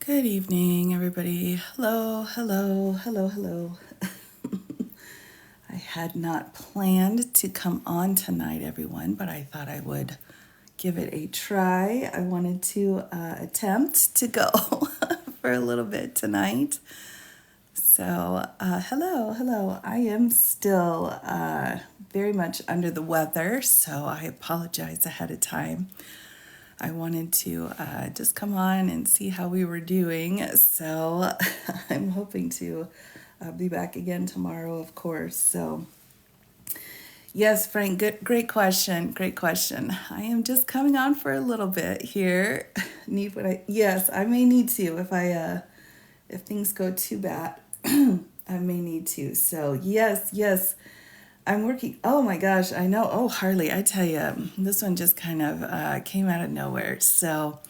Good evening, everybody. Hello, hello, hello, hello. I had not planned to come on tonight, everyone, but I thought I would give it a try. I wanted to attempt to go for a little bit tonight. So, hello, hello. I am still very much under the weather, so I apologize ahead of time. I wanted to just come on and see how we were doing. So I'm hoping to be back again tomorrow, of course. So, yes, Frank, great question. Great question. I am just coming on for a little bit here. Need what I? Yes, I may need to if things go too bad. I may need to. So yes, yes. I'm working. Oh my gosh, I know. Oh, Harley, I tell you, this one just kind of came out of nowhere. So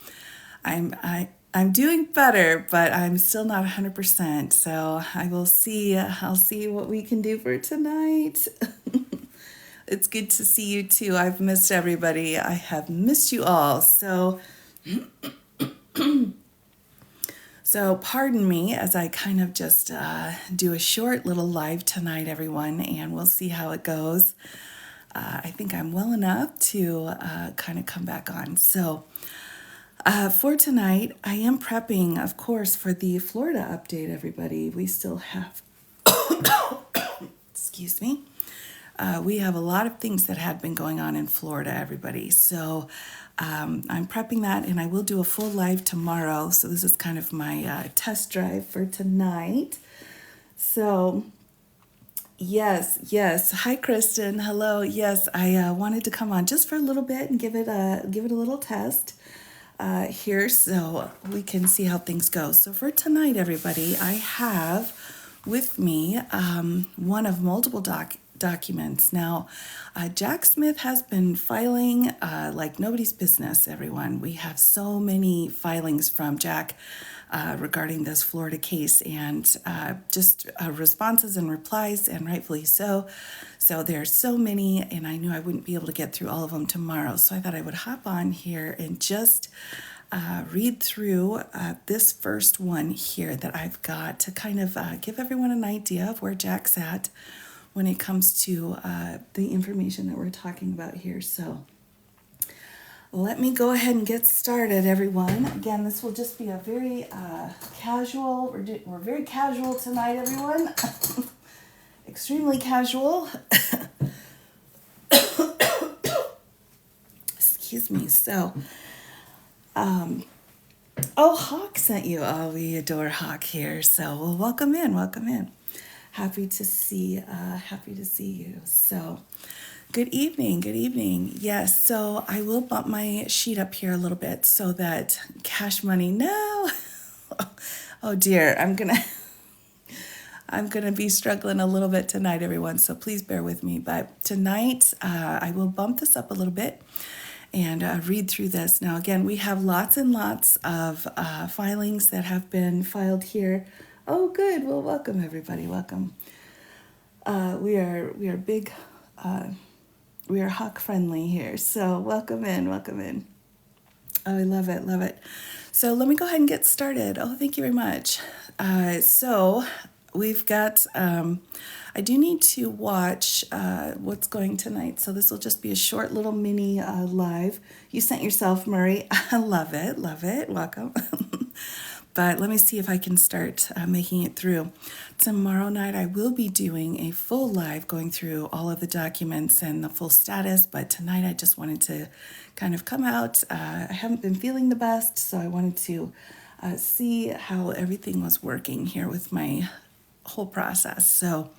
I'm doing better, but I'm still not 100%. So I will see. I'll see what we can do for tonight. It's good to see you too. I've missed everybody. I have missed you all. So pardon me as I kind of just do a short little live tonight, everyone, and we'll see how it goes. I think I'm well enough to kind of come back on. So for tonight, I am prepping, of course, for the Florida update, everybody. We still have, excuse me, we have a lot of things that have been going on in Florida, everybody. So I'm prepping that, and I will do a full live tomorrow. So this is kind of my test drive for tonight. So yes, yes. Hi, Kristen. Hello. Yes, I wanted to come on just for a little bit and give it a little test here, so we can see how things go. So for tonight, everybody, I have with me one of multiple documents. Now, Jack Smith has been filing like nobody's business, everyone. We have so many filings from Jack regarding this Florida case, and just responses and replies, and rightfully so. So there's so many, and I knew I wouldn't be able to get through all of them tomorrow. So I thought I would hop on here and just read through this first one here that I've got to kind of give everyone an idea of where Jack's at when it comes to the information that we're talking about here. So let me go ahead and get started, everyone. Again, this will just be a very casual, we're very casual tonight, everyone. Extremely casual. Excuse me. So, oh, Hawk sent you. Oh, we adore Hawk here. So, well, welcome in, welcome in. Happy to see you. So, good evening, good evening. Yes, so I will bump my sheet up here a little bit so that Cash Money, no. Oh dear, I'm gonna be struggling a little bit tonight, everyone, so please bear with me. But tonight, I will bump this up a little bit and read through this. Now, again, we have lots and lots of filings that have been filed here. Oh, good. Well, welcome, everybody. Welcome. We are big. We are Hawk friendly here, so welcome in, welcome in. Oh, I love it, love it. So let me go ahead and get started. Oh, thank you very much. So we've got, I do need to watch what's going tonight. So this will just be a short little mini live. You sent yourself, Murray. I love it, welcome. But let me see if I can start making it through. Tomorrow night, I will be doing a full live going through all of the documents and the full status. But tonight, I just wanted to kind of come out. I haven't been feeling the best, so I wanted to see how everything was working here with my whole process. So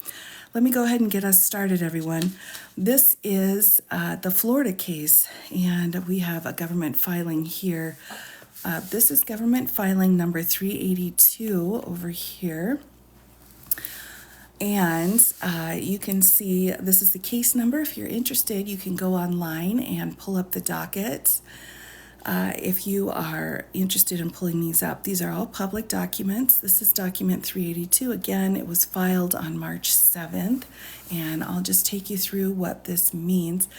let me go ahead and get us started, everyone. This is the Florida case, and we have a government filing here. This is government filing number 382 over here. And you can see this is the case number. If you're interested, you can go online and pull up the docket. If you are interested in pulling these up, these are all public documents. This is document 382. Again, it was filed on March 7th, and I'll just take you through what this means.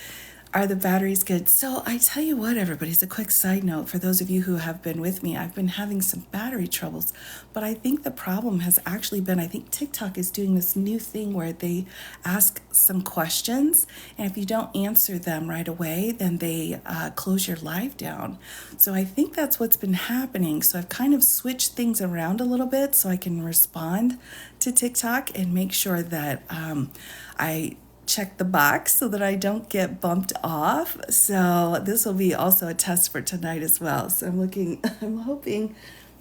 Are the batteries good? So I tell you what, everybody, it's a quick side note for those of you who have been with me. I've been having some battery troubles, but I think the problem has actually been, I think TikTok is doing this new thing where they ask some questions, and if you don't answer them right away, then they close your live down. So I think that's what's been happening. So I've kind of switched things around a little bit so I can respond to TikTok and make sure that I check the box so that I don't get bumped off. So this will be also a test for tonight as well. So I'm hoping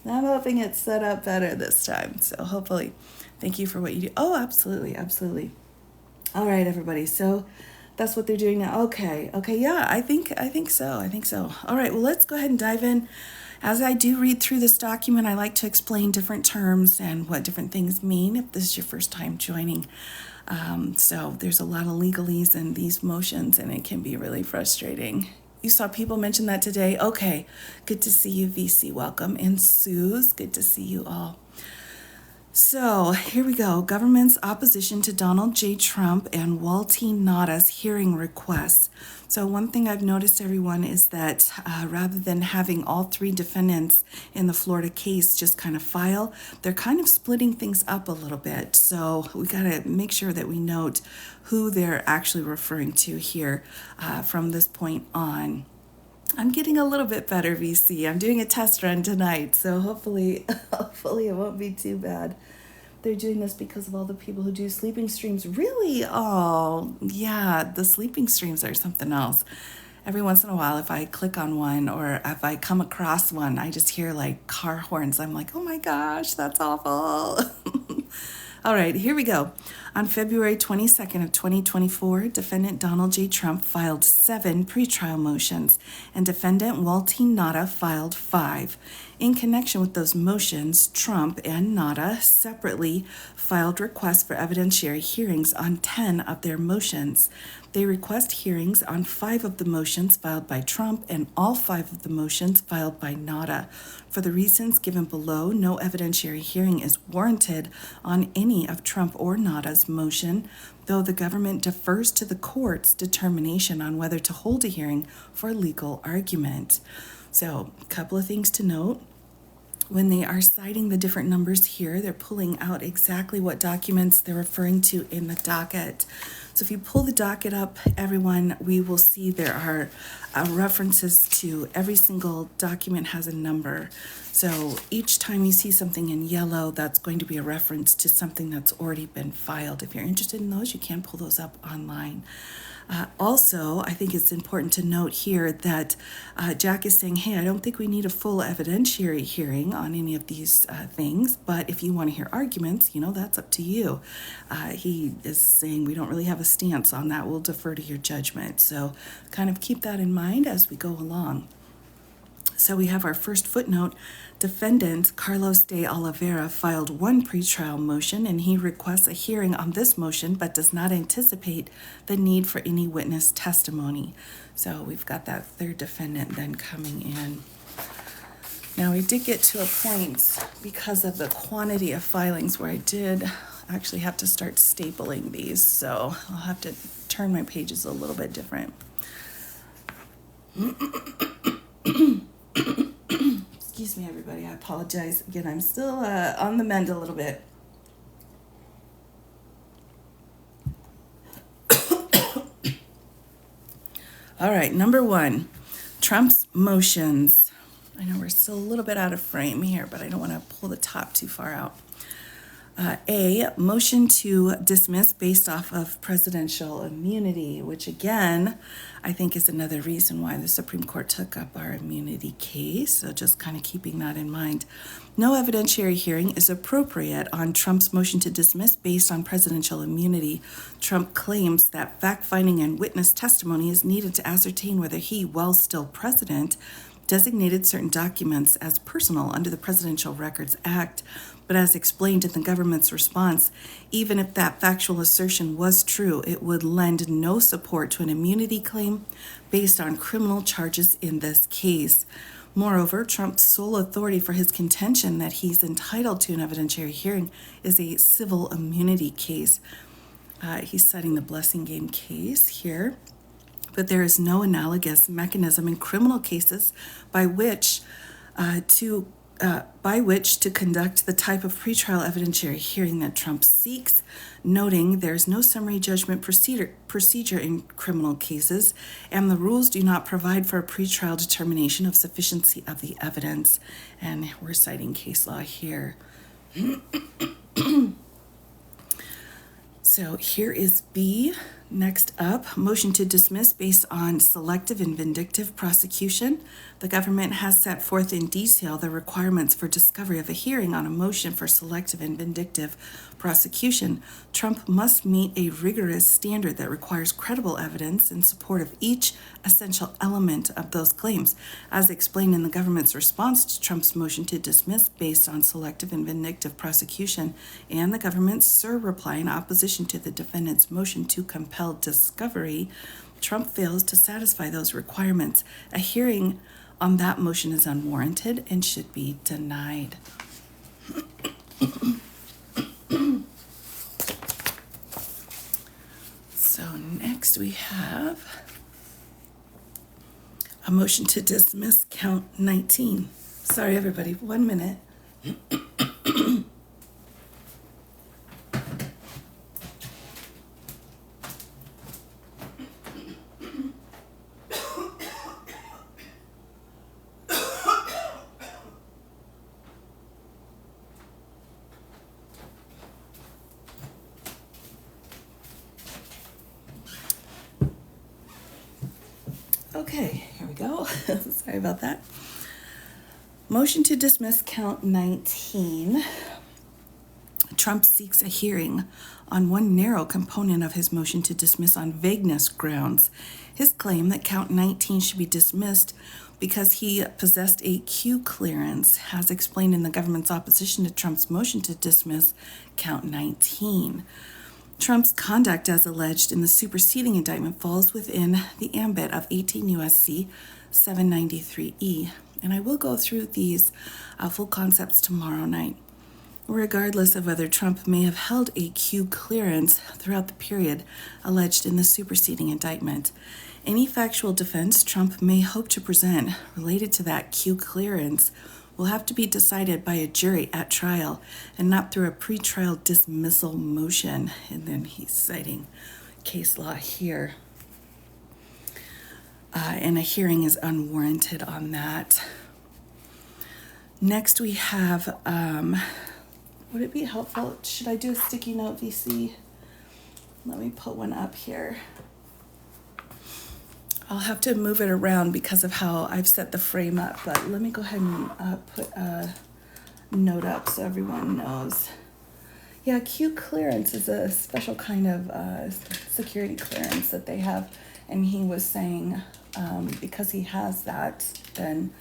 it's set up better this time. So hopefully, thank you for what you do. Oh, absolutely, absolutely. All right, everybody. So that's what they're doing now. Okay, yeah, I think so. I think so. All right, well, let's go ahead and dive in. As I do read through this document, I like to explain different terms and what different things mean if this is your first time joining. So there's a lot of legalese in these motions, and it can be really frustrating. You saw people mention that today. Okay, good to see you, VC. Welcome. And Suze, good to see you all. So here we go. Government's opposition to Donald J. Trump and Walty Nada's hearing requests. So one thing I've noticed, everyone, is that rather than having all three defendants in the Florida case just kind of file, they're kind of splitting things up a little bit. So we got to make sure that we note who they're actually referring to here from this point on. I'm getting a little bit better, VC. I'm doing a test run tonight, so hopefully it won't be too bad. They're doing this because of all the people who do sleeping streams. Really? Oh, yeah, the sleeping streams are something else. Every once in a while, if I click on one or if I come across one, I just hear like car horns. I'm like, oh my gosh, that's awful. All right, here we go. On February 22nd of 2024, defendant Donald J. Trump filed 7 pretrial motions, and defendant Walty Nada filed 5. In connection with those motions, Trump and Nada separately filed requests for evidentiary hearings on 10 of their motions. They request hearings on 5 of the motions filed by Trump and all 5 of the motions filed by Nada. For the reasons given below, no evidentiary hearing is warranted on any of Trump or Nada's motion, though the government defers to the court's determination on whether to hold a hearing for legal argument. So, a couple of things to note. When they are citing the different numbers here, they're pulling out exactly what documents they're referring to in the docket. So if you pull the docket up, everyone, we will see there are references to every single document has a number. So each time you see something in yellow, that's going to be a reference to something that's already been filed. If you're interested in those, you can pull those up online. Also, I think it's important to note here that Jack is saying, hey, I don't think we need a full evidentiary hearing on any of these things, but if you want to hear arguments, that's up to you. He is saying we don't really have a stance on that. We'll defer to your judgment. So kind of keep that in mind as we go along. So we have our first footnote. Defendant Carlos de Oliveira filed 1 pretrial motion, and he requests a hearing on this motion but does not anticipate the need for any witness testimony. So we've got that third defendant then coming in. Now we did get to a point because of the quantity of filings where I did actually have to start stapling these, so I'll have to turn my pages a little bit different. Excuse me, everybody. I apologize. Again, I'm still on the mend a little bit. All right, number 1, Trump's motions. I know we're still a little bit out of frame here, but I don't want to pull the top too far out. A, motion to dismiss based off of presidential immunity, which again, I think is another reason why the Supreme Court took up our immunity case. So just kind of keeping that in mind. No evidentiary hearing is appropriate on Trump's motion to dismiss based on presidential immunity. Trump claims that fact-finding and witness testimony is needed to ascertain whether he, while still president, designated certain documents as personal under the Presidential Records Act. But as explained in the government's response, even if that factual assertion was true, it would lend no support to an immunity claim based on criminal charges in this case. Moreover, Trump's sole authority for his contention that he's entitled to an evidentiary hearing is a civil immunity case. He's citing the Blessing Game case here. but there is no analogous mechanism in criminal cases by which to conduct the type of pretrial evidentiary hearing that Trump seeks, noting there is no summary judgment procedure in criminal cases, and the rules do not provide for a pretrial determination of sufficiency of the evidence. And we're citing case law here. So here is B. Next up, motion to dismiss based on selective and vindictive prosecution. The government has set forth in detail the requirements for discovery of a hearing on a motion for selective and vindictive prosecution. Trump must meet a rigorous standard that requires credible evidence in support of each essential element of those claims, as explained in the government's response to Trump's motion to dismiss based on selective and vindictive prosecution, and the government's reply in opposition to the defendant's motion to compel discovery. Trump fails to satisfy those requirements. A hearing on that motion is unwarranted and should be denied. So next we have a motion to dismiss count 19. Sorry, everybody, 1 minute. Okay, here we go. Sorry about that. Motion to dismiss count 19. Trump seeks a hearing on one narrow component of his motion to dismiss on vagueness grounds. His claim that count 19 should be dismissed because he possessed a Q clearance, as explained in the government's opposition to Trump's motion to dismiss count 19. Trump's conduct, as alleged in the superseding indictment, falls within the ambit of 18 U.S.C. 793E, and I will go through these full concepts tomorrow night. Regardless of whether Trump may have held a Q clearance throughout the period alleged in the superseding indictment, any factual defense Trump may hope to present related to that Q clearance will have to be decided by a jury at trial and not through a pretrial dismissal motion. And then he's citing case law here. And a hearing is unwarranted on that. Next we have, would it be helpful? Should I do a sticky note, VC? Let me put one up here. I'll have to move it around because of how I've set the frame up, but let me go ahead and put a note up so everyone knows. Yeah, Q clearance is a special kind of security clearance that they have, and he was saying because he has that, then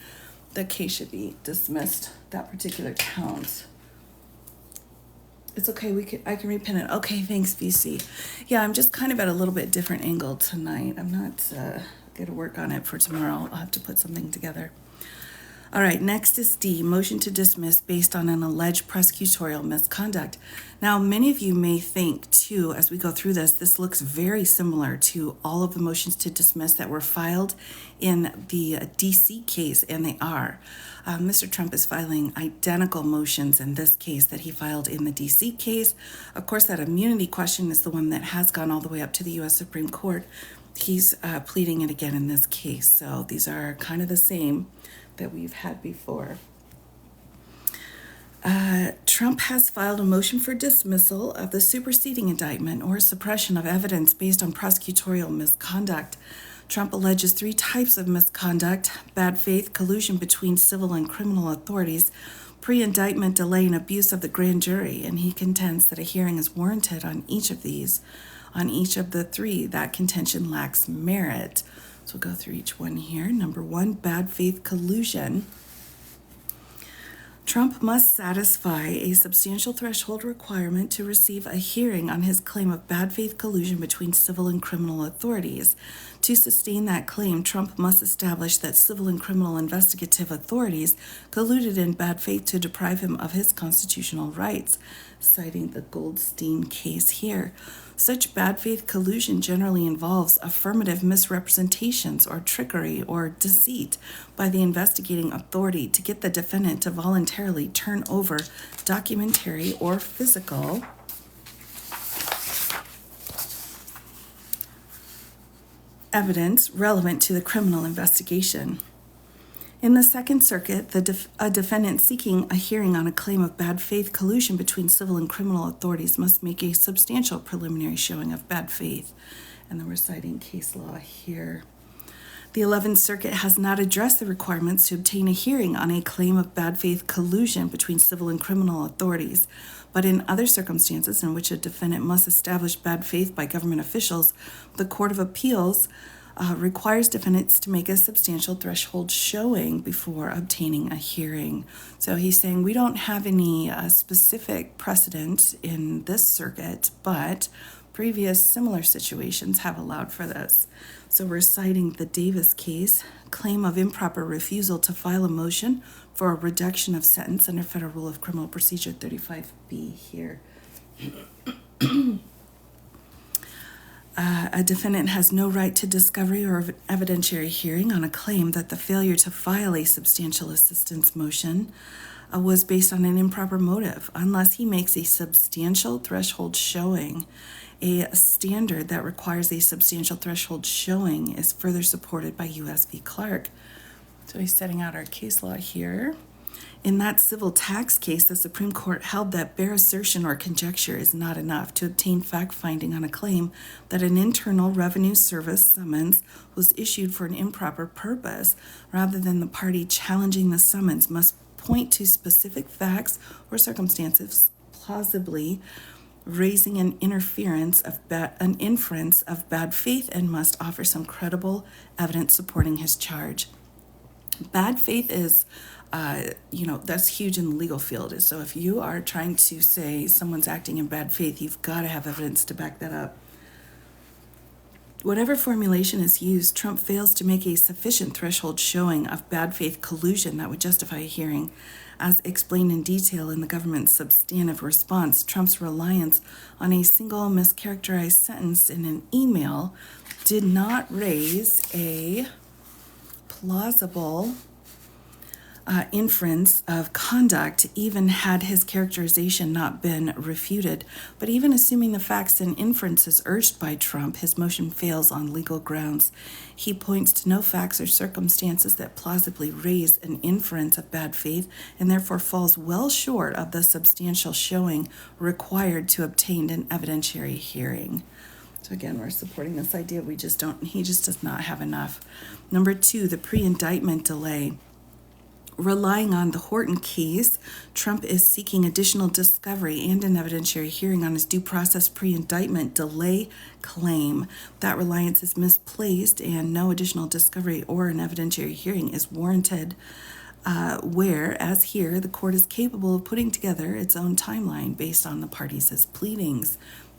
the case should be dismissed, that particular count. It's okay, I can repin it. Okay, thanks, VC. Yeah, I'm just kind of at a little bit different angle tonight. I'm not going to work on it for tomorrow. I'll have to put something together. All right, next is D, motion to dismiss based on an alleged prosecutorial misconduct. Now, many of you may think, too, as we go through this looks very similar to all of the motions to dismiss that were filed in the D.C. case, and they are. Mr. Trump is filing identical motions in this case that he filed in the D.C. case. Of course, that immunity question is the one that has gone all the way up to the U.S. Supreme Court. He's pleading it again in this case, so these are kind of the same that we've had before. Trump has filed a motion for dismissal of the superseding indictment or suppression of evidence based on prosecutorial misconduct. Trump alleges 3 types of misconduct: bad faith, collusion between civil and criminal authorities, pre-indictment delay, and abuse of the grand jury, and he contends that a hearing is warranted on each of these. On each of the 3, that contention lacks merit. So we'll go through each one here. Number 1, bad faith collusion. Trump must satisfy a substantial threshold requirement to receive a hearing on his claim of bad faith collusion between civil and criminal authorities. To sustain that claim, Trump must establish that civil and criminal investigative authorities colluded in bad faith to deprive him of his constitutional rights, citing the Goldstein case here. Such bad faith collusion generally involves affirmative misrepresentations or trickery or deceit by the investigating authority to get the defendant to voluntarily turn over documentary or physical evidence relevant to the criminal investigation. In the Second Circuit, a defendant seeking a hearing on a claim of bad faith collusion between civil and criminal authorities must make a substantial preliminary showing of bad faith. And then we're citing case law here. The 11th Circuit has not addressed the requirements to obtain a hearing on a claim of bad faith collusion between civil and criminal authorities, but in other circumstances in which a defendant must establish bad faith by government officials, the Court of Appeals requires defendants to make a substantial threshold showing before obtaining a hearing. So he's saying we don't have any specific precedent in this circuit, but previous similar situations have allowed for this. So we're citing the Davis case, claim of improper refusal to file a motion for a reduction of sentence under Federal Rule of Criminal Procedure 35B here. A defendant has no right to discovery or evidentiary hearing on a claim that the failure to file a substantial assistance motion was based on an improper motive, unless he makes a substantial threshold showing. A standard that requires a substantial threshold showing is further supported by U.S. v. Clark. So he's setting out our case law here. In that civil tax case, the Supreme Court held that bare assertion or conjecture is not enough to obtain fact-finding on a claim that an Internal Revenue Service summons was issued for an improper purpose. Rather than the party challenging the summons must point to specific facts or circumstances plausibly raising an inference of bad faith and must offer some credible evidence supporting his charge. Bad faith is that's huge in the legal field. So if you are trying to say someone's acting in bad faith, you've got to have evidence to back that up. Whatever formulation is used, Trump fails to make a sufficient threshold showing of bad faith collusion that would justify a hearing. As explained in detail in the government's substantive response, Trump's reliance on a single mischaracterized sentence in an email did not raise a plausible inference of conduct, even had his characterization not been refuted. But even assuming the facts and inferences urged by Trump, his motion fails on legal grounds. He points to no facts or circumstances that plausibly raise an inference of bad faith, and therefore falls well short of the substantial showing required to obtain an evidentiary hearing. So again, we're supporting this idea he just does not have enough. Number 2, the pre-indictment delay. Relying on the Horton case, Trump is seeking additional discovery and an evidentiary hearing on his due process pre-indictment delay claim. That reliance is misplaced and no additional discovery or an evidentiary hearing is warranted, whereas here, the court is capable of putting together its own timeline based on the parties' pleadings.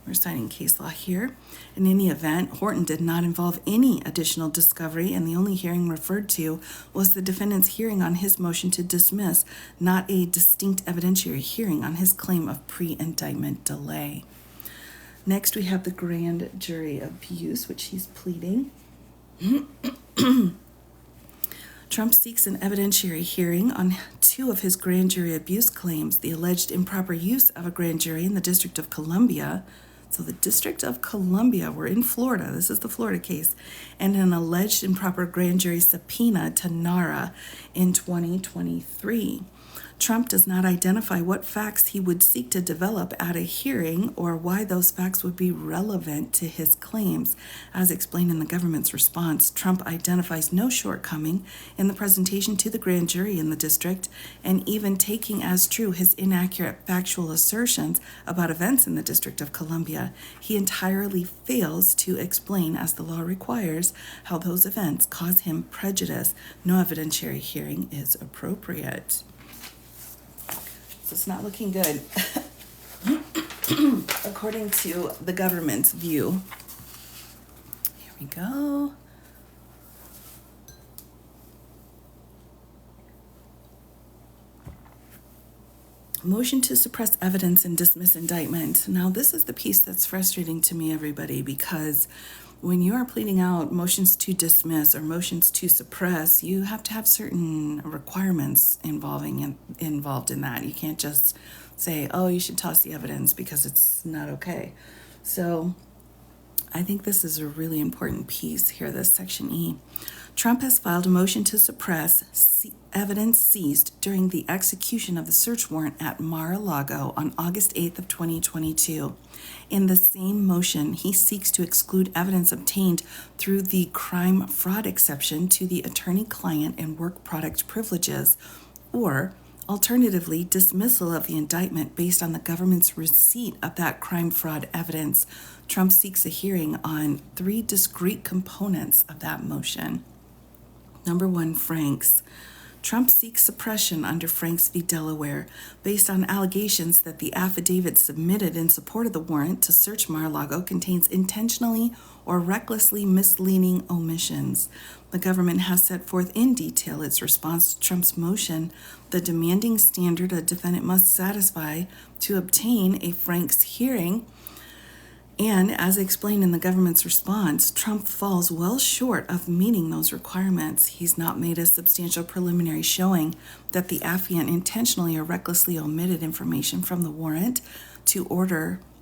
We're citing case law here. In any event, Horton did not involve any additional discovery, and the only hearing referred to was the defendant's hearing on his motion to dismiss, not a distinct evidentiary hearing on his claim of pre-indictment delay. Next, we have the grand jury abuse, which he's pleading. Trump seeks an evidentiary hearing on 2 of his grand jury abuse claims: the alleged improper use of a grand jury in the District of Columbia. So the District of Columbia, we're in Florida, this is the Florida case, and an alleged improper grand jury subpoena to NARA in 2023. Trump does not identify what facts he would seek to develop at a hearing or why those facts would be relevant to his claims. As explained in the government's response, Trump identifies no shortcoming in the presentation to the grand jury in the district, and even taking as true his inaccurate factual assertions about events in the District of Columbia, he entirely fails to explain, as the law requires, how those events cause him prejudice. No evidentiary hearing is appropriate. So it's not looking good, according to the government's view. Here we go. Motion to suppress evidence and dismiss indictment. Now, this is the piece that's frustrating to me, everybody, because when you are pleading out motions to dismiss or motions to suppress, you have to have certain requirements involved in that. You can't just say, oh, you should toss the evidence because it's not okay. So I think this is a really important piece here, this section E. Trump has filed a motion to suppress evidence seized during the execution of the search warrant at Mar-a-Lago on August 8th of 2022. In the same motion, he seeks to exclude evidence obtained through the crime fraud exception to the attorney-client and work product privileges, or alternatively, dismissal of the indictment based on the government's receipt of that crime fraud evidence. Trump seeks a hearing on 3 discrete components of that motion. Number 1, Franks. Trump seeks suppression under Franks v. Delaware based on allegations that the affidavit submitted in support of the warrant to search Mar-a-Lago contains intentionally or recklessly misleading omissions. The government has set forth in detail its response to Trump's motion, the demanding standard a defendant must satisfy to obtain a Franks hearing. And as explained in the government's response, Trump falls well short of meeting those requirements. He's not made a substantial preliminary showing that the affiant intentionally or recklessly omitted information from the warrant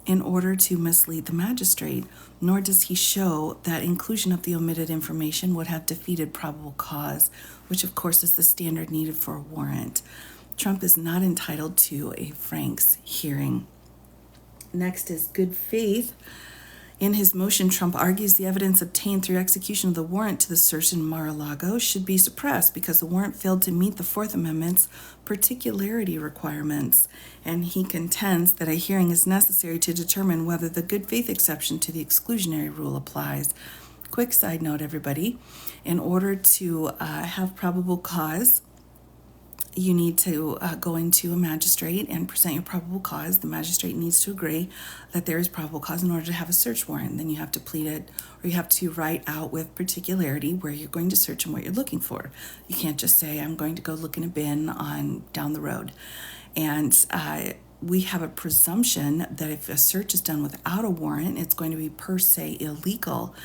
in order to mislead the magistrate, nor does he show that inclusion of the omitted information would have defeated probable cause, which of course is the standard needed for a warrant. Trump is not entitled to a Franks hearing. Next is good faith. In his motion, Trump argues the evidence obtained through execution of the warrant to the search in Mar-a-Lago should be suppressed because the warrant failed to meet the Fourth Amendment's particularity requirements, and he contends that a hearing is necessary to determine whether the good faith exception to the exclusionary rule applies. Quick side note, everybody, in order to have probable cause, you need to go into a magistrate and present your probable cause. The magistrate needs to agree that there is probable cause in order to have a search warrant. Then you have to plead it, or you have to write out with particularity where you're going to search and what you're looking for. You can't just say, I'm going to go look in a bin on down the road. And we have a presumption that if a search is done without a warrant, it's going to be per se illegal.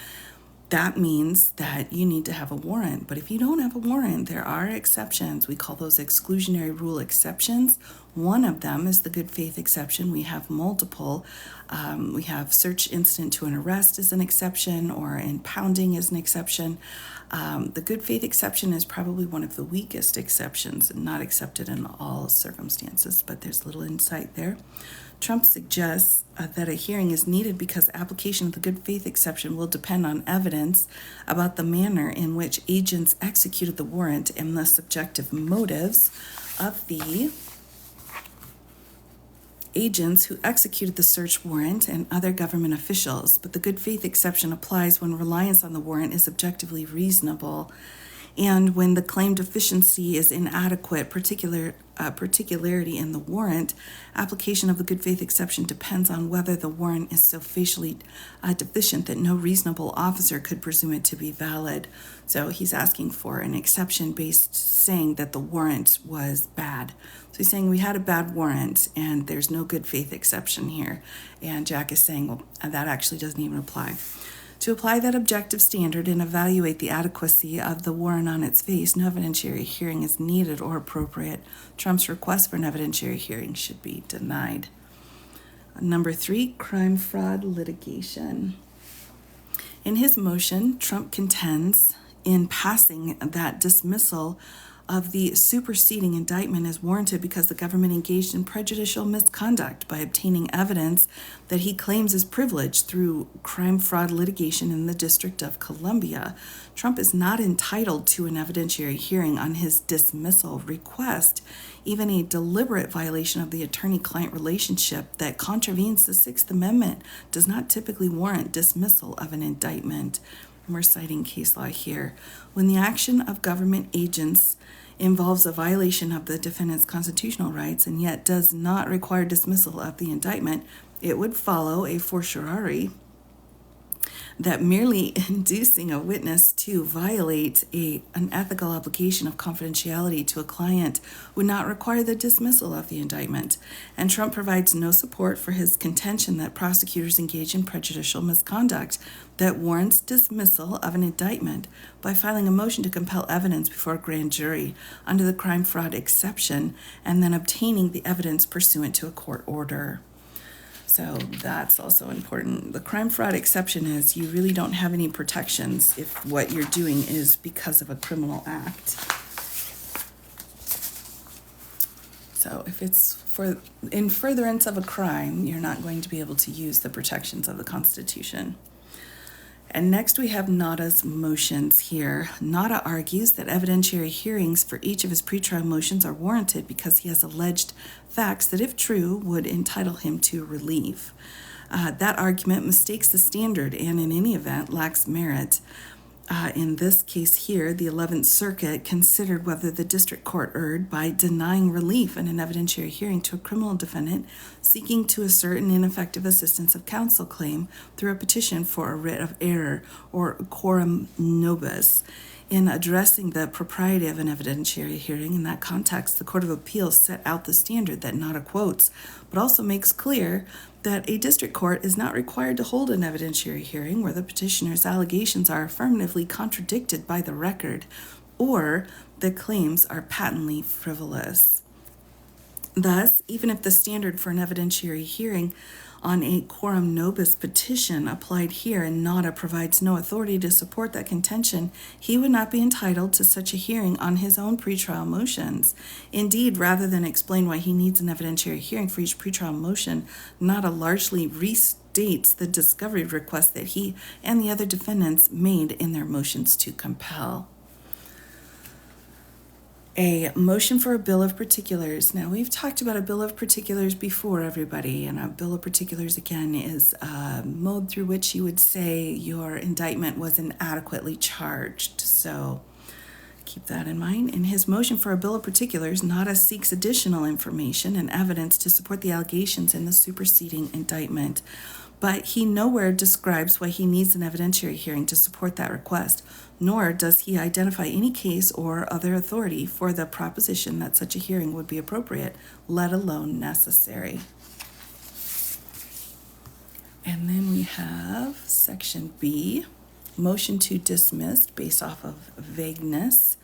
That means that you need to have a warrant. But if you don't have a warrant, there are exceptions. We call those exclusionary rule exceptions. One of them is the good faith exception. We have multiple. We have search incident to an arrest is an exception, or impounding is an exception. The good faith exception is probably one of the weakest exceptions and not accepted in all circumstances, but there's little insight there. Trump suggests that a hearing is needed because application of the good faith exception will depend on evidence about the manner in which agents executed the warrant and the subjective motives of the agents who executed the search warrant and other government officials. But the good faith exception applies when reliance on the warrant is objectively reasonable and when the claimed deficiency is inadequate, particularity in the warrant. Application of the good faith exception depends on whether the warrant is so facially deficient that no reasonable officer could presume it to be valid. So he's asking for an exception based saying that the warrant was bad. So he's saying we had a bad warrant and there's no good faith exception here. And Jack is saying, well, that actually doesn't even apply. To apply that objective standard and evaluate the adequacy of the warrant on its face, no evidentiary hearing is needed or appropriate. Trump's request for an evidentiary hearing should be denied. Number 3, crime fraud litigation. In his motion, Trump contends in passing that dismissal of the superseding indictment is warranted because the government engaged in prejudicial misconduct by obtaining evidence that he claims is privileged through crime fraud litigation in the District of Columbia. Trump is not entitled to an evidentiary hearing on his dismissal request. Even a deliberate violation of the attorney-client relationship that contravenes the Sixth Amendment does not typically warrant dismissal of an indictment. And we're citing case law here. When the action of government agents involves a violation of the defendant's constitutional rights and yet does not require dismissal of the indictment, it would follow a fortiori that merely inducing a witness to violate an ethical obligation of confidentiality to a client would not require the dismissal of the indictment. And Trump provides no support for his contention that prosecutors engage in prejudicial misconduct that warrants dismissal of an indictment by filing a motion to compel evidence before a grand jury under the crime fraud exception and then obtaining the evidence pursuant to a court order. So that's also important. The crime fraud exception is you really don't have any protections if what you're doing is because of a criminal act. So if it's in furtherance of a crime, you're not going to be able to use the protections of the Constitution. And next we have Nada's motions here. Nada argues that evidentiary hearings for each of his pretrial motions are warranted because he has alleged facts that, if true, would entitle him to relief. That argument mistakes the standard and, in any event, lacks merit. In this case here, the 11th Circuit considered whether the district court erred by denying relief in an evidentiary hearing to a criminal defendant seeking to assert an ineffective assistance of counsel claim through a petition for a writ of error, or coram nobis. In addressing the propriety of an evidentiary hearing in that context, the Court of Appeals set out the standard that Nada quotes, but also makes clear that a district court is not required to hold an evidentiary hearing where the petitioner's allegations are affirmatively contradicted by the record or the claims are patently frivolous. Thus, even if the standard for an evidentiary hearing on a coram nobis petition applied here and Nada provides no authority to support that contention, he would not be entitled to such a hearing on his own pretrial motions. Indeed, rather than explain why he needs an evidentiary hearing for each pretrial motion, Nada largely restates the discovery request that he and the other defendants made in their motions to compel. A motion for a bill of particulars. Now, we've talked about a bill of particulars before, everybody, and a bill of particulars, again, is a mode through which you would say your indictment was inadequately charged. So keep that in mind. In his motion for a bill of particulars, Nada seeks additional information and evidence to support the allegations in the superseding indictment, but he nowhere describes why he needs an evidentiary hearing to support that request, nor does he identify any case or other authority for the proposition that such a hearing would be appropriate, let alone necessary. And then we have Section B, motion to dismiss based off of vagueness.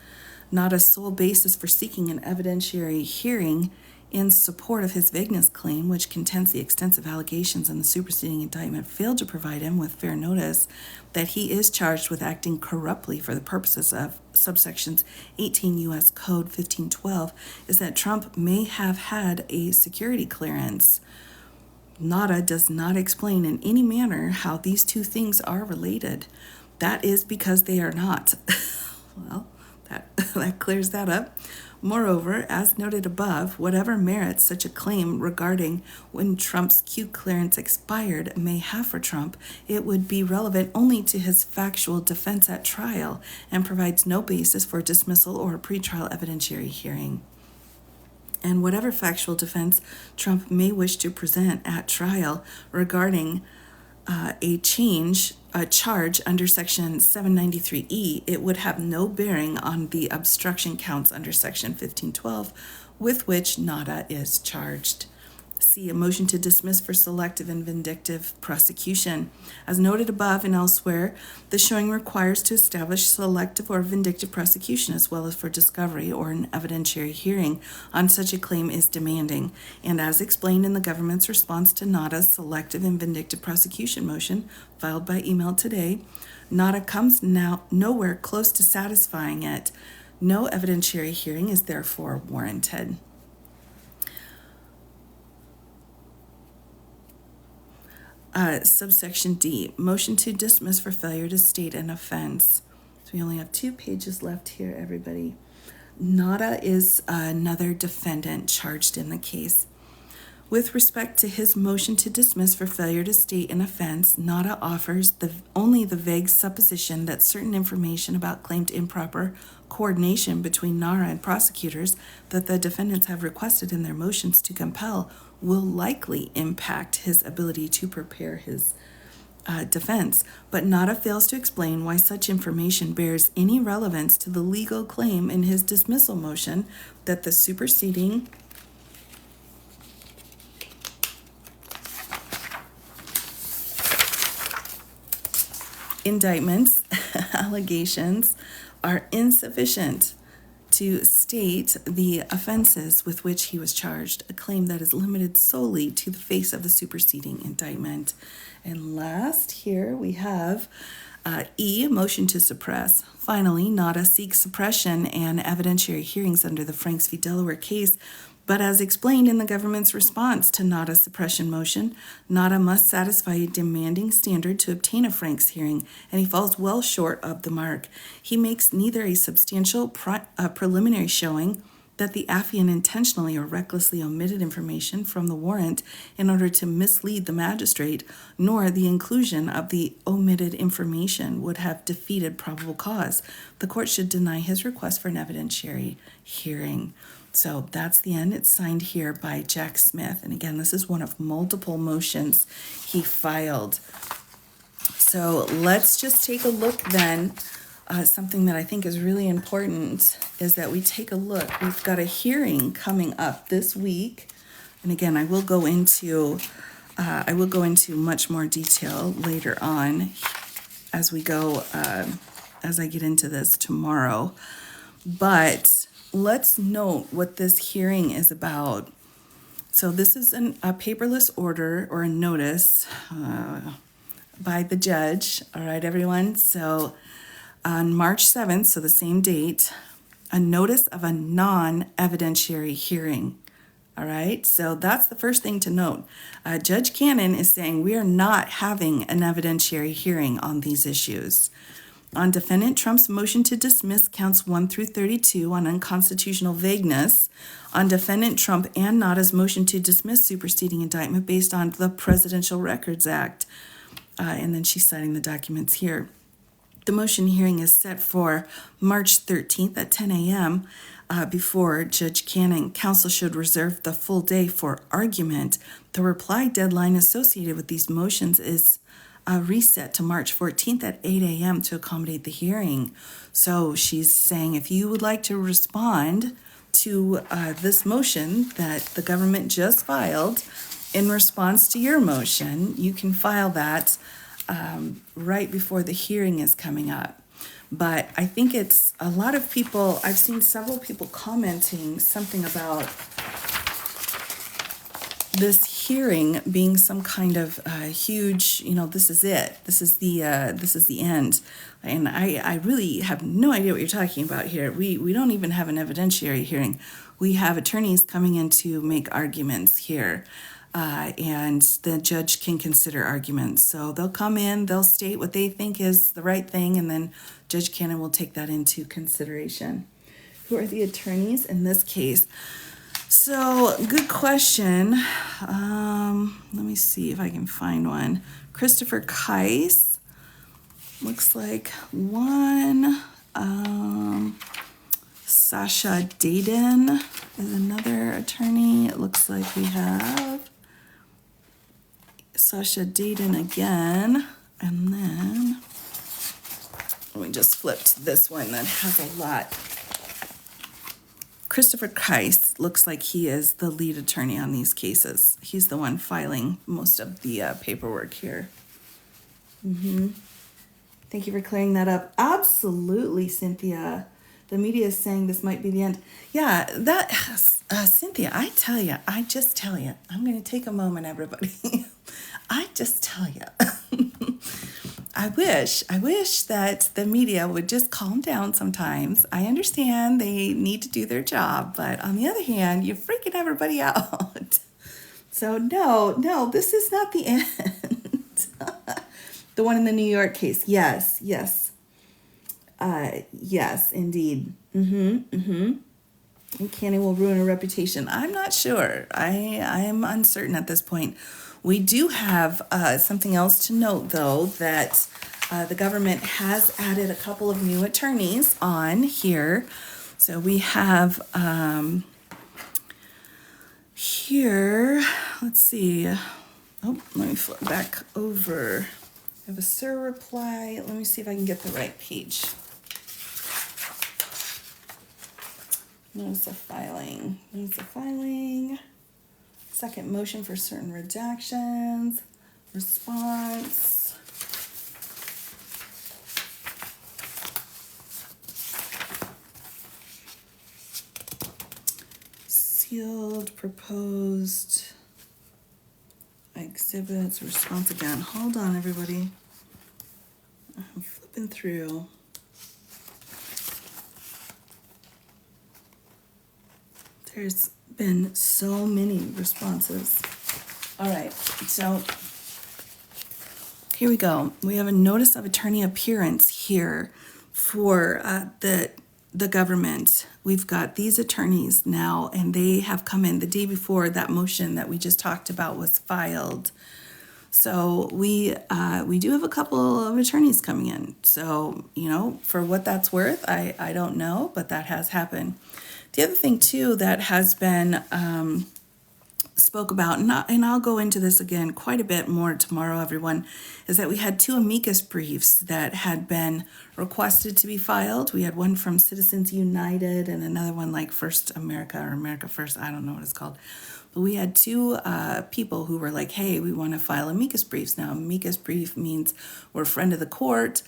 Nada's sole basis for seeking an evidentiary hearing in support of his vagueness claim, which contends the extensive allegations in the superseding indictment failed to provide him with fair notice that he is charged with acting corruptly for the purposes of subsections 18 U.S. Code 1512, is that Trump may have had a security clearance. Nada does not explain in any manner how these two things are related. That is because they are not. Well, that clears that up. Moreover, as noted above, whatever merits such a claim regarding when Trump's Q clearance expired may have for Trump, it would be relevant only to his factual defense at trial and provides no basis for dismissal or a pretrial evidentiary hearing. And whatever factual defense Trump may wish to present at trial regarding a charge under Section 793E, it would have no bearing on the obstruction counts under Section 1512 with which Nada is charged. C, a motion to dismiss for selective and vindictive prosecution. As noted above and elsewhere, the showing requires to establish selective or vindictive prosecution as well as for discovery or an evidentiary hearing on such a claim is demanding. And as explained in the government's response to Nada's selective and vindictive prosecution motion filed by email today, Nada comes now nowhere close to satisfying it. No evidentiary hearing is therefore warranted. Subsection D, motion to dismiss for failure to state an offense. So we only have 2 pages left here, everybody. Nada is another defendant charged in the case. With respect to his motion to dismiss for failure to state an offense, Nada offers only the vague supposition that certain information about claimed improper coordination between NARA and prosecutors that the defendants have requested in their motions to compel will likely impact his ability to prepare his defense, but Nada fails to explain why such information bears any relevance to the legal claim in his dismissal motion that the superseding indictments, allegations are insufficient to state the offenses with which he was charged, a claim that is limited solely to the face of the superseding indictment. And last, here we have E, motion to suppress. Finally, Nada seeks suppression and evidentiary hearings under the Franks v. Delaware case, but as explained in the government's response to Nada's suppression motion, Nada must satisfy a demanding standard to obtain a Franks hearing, and he falls well short of the mark. He makes neither a substantial preliminary showing that the affiant intentionally or recklessly omitted information from the warrant in order to mislead the magistrate, nor the inclusion of the omitted information would have defeated probable cause. The court should deny his request for an evidentiary hearing. So that's the end. It's signed here by Jack Smith. And again, this is one of multiple motions he filed. So let's just take a look then. Something that I think is really important is that we take a look. We've got a hearing coming up this week. And again, I will go into much more detail later on as we go, as I get into this tomorrow. But let's note what this hearing is about. So this is a paperless order or a notice by the judge. All right, everyone. So on March 7th, so the same date, a notice of a non-evidentiary hearing. All right, so that's the first thing to note. Judge Cannon is saying we are not having an evidentiary hearing on these issues. On defendant Trump's motion to dismiss counts 1 through 32 on unconstitutional vagueness, on defendant Trump and Nada's motion to dismiss superseding indictment based on the Presidential Records Act. And then she's citing the documents here. The motion hearing is set for March 13th at 10 a.m. Before Judge Cannon. Counsel should reserve the full day for argument. The reply deadline associated with these motions is reset to March 14th at 8 a.m. to accommodate the hearing. So she's saying if you would like to respond to this motion that the government just filed in response to your motion, you can file that right before the hearing is coming up. But I think it's a lot of people, I've seen several people commenting something about this hearing being some kind of huge, this is it. This is the end. And I really have no idea what you're talking about here. We don't even have an evidentiary hearing. We have attorneys coming in to make arguments here. And the judge can consider arguments. So they'll come in, they'll state what they think is the right thing, and then Judge Cannon will take that into consideration. Who are the attorneys in this case? So, good question. Let me see if I can find one. Christopher Keiss, looks like one. Sasha Dayden is another attorney. It looks like we have Sasha Dayden again, and then let me just flip to this one that has a lot. Christopher Keiss looks like he is the lead attorney on these cases. He's the one filing most of the paperwork here. Thank you for clearing that up. Absolutely, Cynthia. The media is saying this might be the end. Yeah, that, Cynthia, I just tell you, I'm going to take a moment, everybody. I just tell you. I wish that the media would just calm down sometimes. I understand they need to do their job, but on the other hand, you're freaking everybody out. So no, this is not the end. The one in the New York case. Yes, indeed. And Cannon will ruin a reputation. I'm not sure. I am uncertain at this point. We do have something else to note, though, that the government has added a couple of new attorneys on here. So we have here, let's see. Oh, let me flip back over. I have a SIR reply. Let me see if I can get the right page. Notice of filing. Notice of filing. Second motion for certain redactions. Response. Sealed, proposed exhibits, response again. Hold on, everybody. I'm flipping through. There's been so many responses. All right, so here we go. We have a notice of attorney appearance here for the government. We've got these attorneys now, and they have come in the day before that motion that we just talked about was filed. So we do have a couple of attorneys coming in. So, you know, for what that's worth, I don't know, but that has happened. The other thing too that has been spoke about, and I'll go into this again quite a bit more tomorrow, everyone, is that we had 2 amicus briefs that had been requested to be filed. We had one from Citizens United and another one like First America or America First, I don't know what it's called. But we had 2 people who were like, hey, we want to file amicus briefs. Now, amicus brief means we're a friend of the court.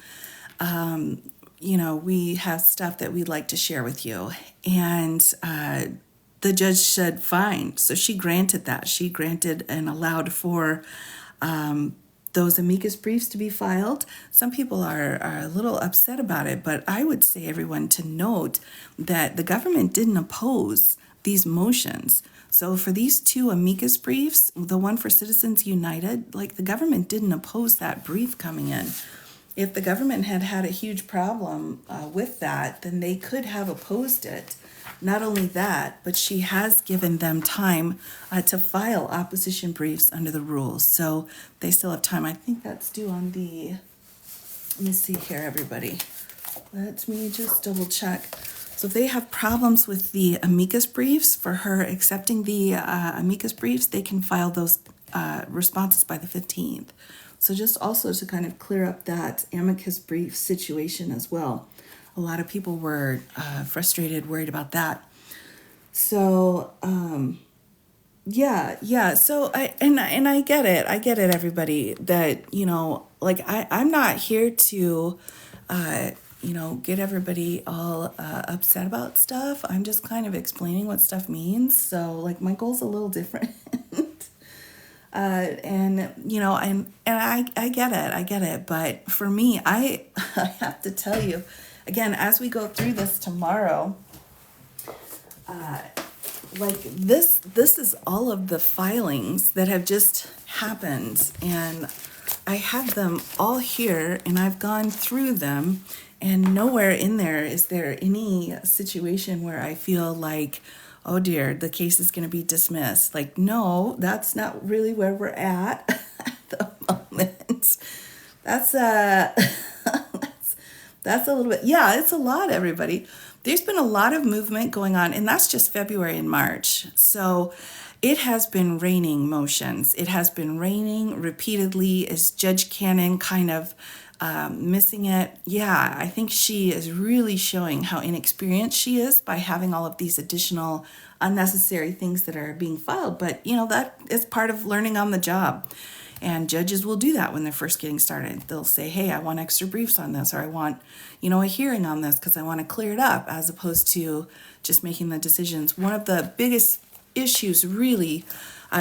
You know, we have stuff that we'd like to share with you. And the judge said, fine. So she granted that. She granted and allowed for those amicus briefs to be filed. Some people are a little upset about it, but I would say everyone to note that the government didn't oppose these motions. So for these 2 amicus briefs, the one for Citizens United, like the government didn't oppose that brief coming in. If the government had had a huge problem with that, then they could have opposed it. Not only that, but she has given them time to file opposition briefs under the rules. So they still have time. I think that's due on the, let me see here, everybody. Let me just double check. So if they have problems with the amicus briefs, for her accepting the amicus briefs, they can file those responses by the 15th. So just also to kind of clear up that amicus brief situation as well. A lot of people were frustrated, worried about that. So, yeah. So I get it, everybody, that, you know, like I'm not here to, you know, get everybody all upset about stuff. I'm just kind of explaining what stuff means. So like my goal's a little different. And you know, and I get it. But for me, I have to tell you, again, as we go through this tomorrow, like this is all of the filings that have just happened, and I have them all here, and I've gone through them, and nowhere in there is there any situation where I feel like, oh dear, the case is going to be dismissed. Like, no, that's not really where we're at the moment. That's that's a little bit, yeah, it's a lot, everybody. There's been a lot of movement going on, and that's just February and March. So it has been raining motions. It has been raining repeatedly. Is Judge Cannon kind of missing it? Yeah, I think she is really showing how inexperienced she is by having all of these additional unnecessary things that are being filed. But, you know, that is part of learning on the job. And judges will do that when they're first getting started. They'll say, hey, I want extra briefs on this, or I want, you know, a hearing on this because I want to clear it up, as opposed to just making the decisions. One of the biggest issues, really,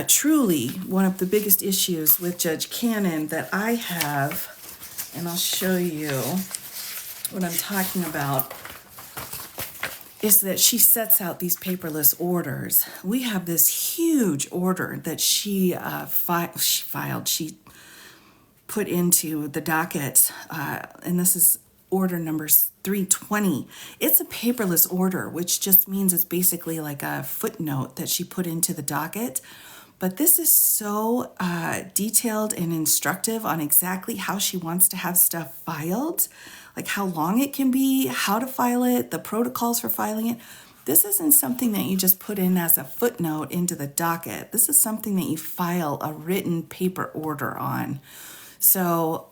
truly, one of the biggest issues with Judge Cannon that I have, and I'll show you what I'm talking about, is that she sets out these paperless orders. We have this huge order that she put into the docket, and this is order number 320. It's a paperless order, which just means it's basically like a footnote that she put into the docket. But this is so detailed and instructive on exactly how she wants to have stuff filed, like how long it can be, how to file it, the protocols for filing it. This isn't something that you just put in as a footnote into the docket. This is something that you file a written paper order on. So,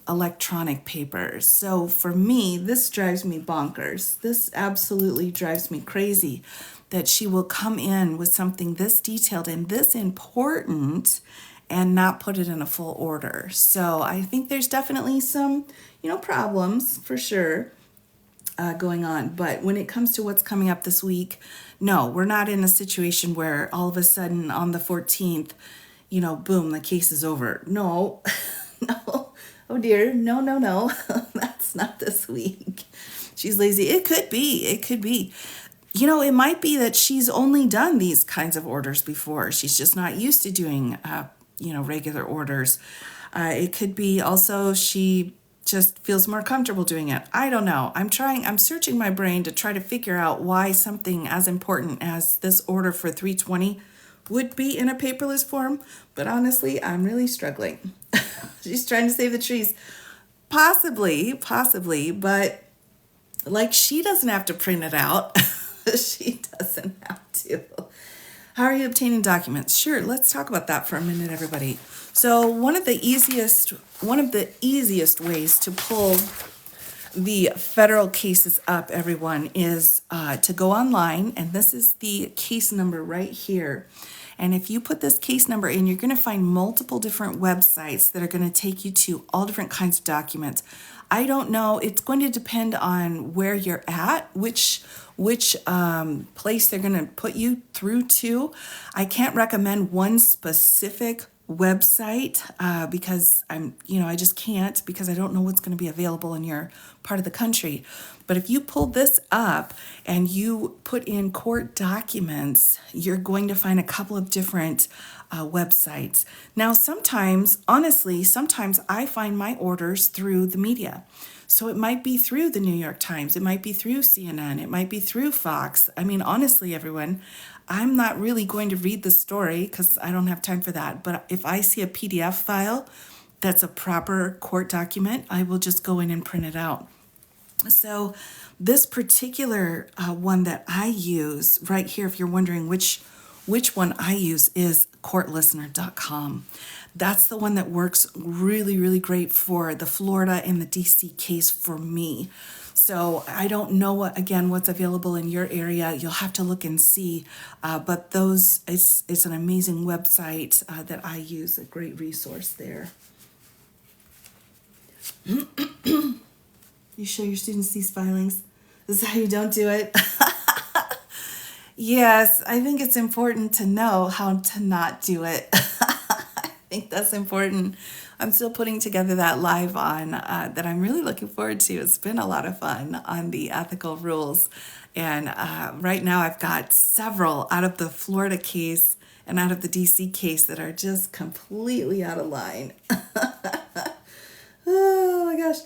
electronic papers. So for me, this drives me bonkers. This absolutely drives me crazy that she will come in with something this detailed and this important and not put it in a full order. So I think there's definitely some, problems for sure going on. But when it comes to what's coming up this week, no, we're not in a situation where all of a sudden on the 14th, boom, the case is over. No, no. Oh dear. No, no, no. That's not this week. She's lazy. It could be. It could be. It might be that she's only done these kinds of orders before. She's just not used to doing, regular orders. It could be also she just feels more comfortable doing it. I don't know. I'm searching my brain to try to figure out why something as important as this order for 320 would be in a paperless form. But honestly, I'm really struggling. She's trying to save the trees. Possibly, but like she doesn't have to print it out. She doesn't have to. How are you obtaining documents? Sure, let's talk about that for a minute, everybody. So one of the easiest ways to pull the federal cases up, everyone, is to go online, and this is the case number right here. And if you put this case number in, you're going to find multiple different websites that are going to take you to all different kinds of documents. I don't know. It's going to depend on where you're at, which place they're going to put you through to. I can't recommend one specific website because I just can't, because I don't know what's going to be available in your part of the country. But if you pull this up and you put in court documents, you're going to find a couple of different websites. Now, sometimes I find my orders through the media. So it might be through the New York Times, it might be through CNN, it might be through Fox. I mean, honestly, everyone, I'm not really going to read the story because I don't have time for that. But if I see a PDF file that's a proper court document, I will just go in and print it out. So this particular one that I use right here, if you're wondering which one I use, is courtlistener.com. That's the one that works really, really great for the Florida and the DC case for me. So I don't know what's available in your area. You'll have to look and see. But it's an amazing website that I use, a great resource there. You show your students these filings. This is how you don't do it. Yes, I think it's important to know how to not do it. I think that's important. I'm still putting together that live on that I'm really looking forward to. It's been a lot of fun on the ethical rules. And right now I've got several out of the Florida case and out of the DC case that are just completely out of line. Oh my gosh.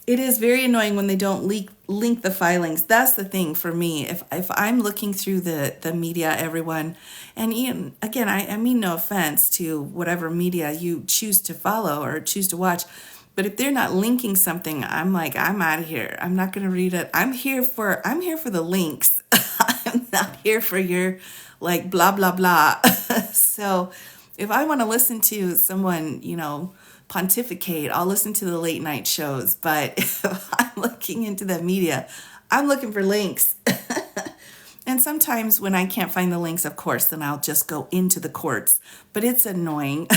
It is very annoying when they don't link the filings. That's the thing for me. If I'm looking through the media, everyone, and Ian, again, I mean no offense to whatever media you choose to follow or choose to watch, but if they're not linking something, I'm like, I'm out of here. I'm not going to read it. I'm here for the links. I'm not here for your like blah blah blah. So if I want to listen to someone, pontificate, I'll listen to the late night shows. But if I'm looking into the media, I'm looking for links. And sometimes when I can't find the links, of course, then I'll just go into the courts. But it's annoying.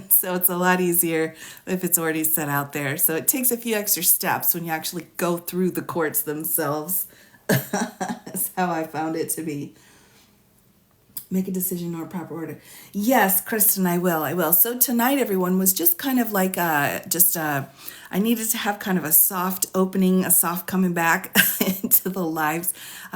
So it's a lot easier if it's already set out there. So it takes a few extra steps when you actually go through the courts themselves. That's how I found it to be. Make a decision or a proper order. Yes, Kristen, I will. So tonight, everyone, was just kind of like I needed to have kind of a soft opening, a soft coming back into the lives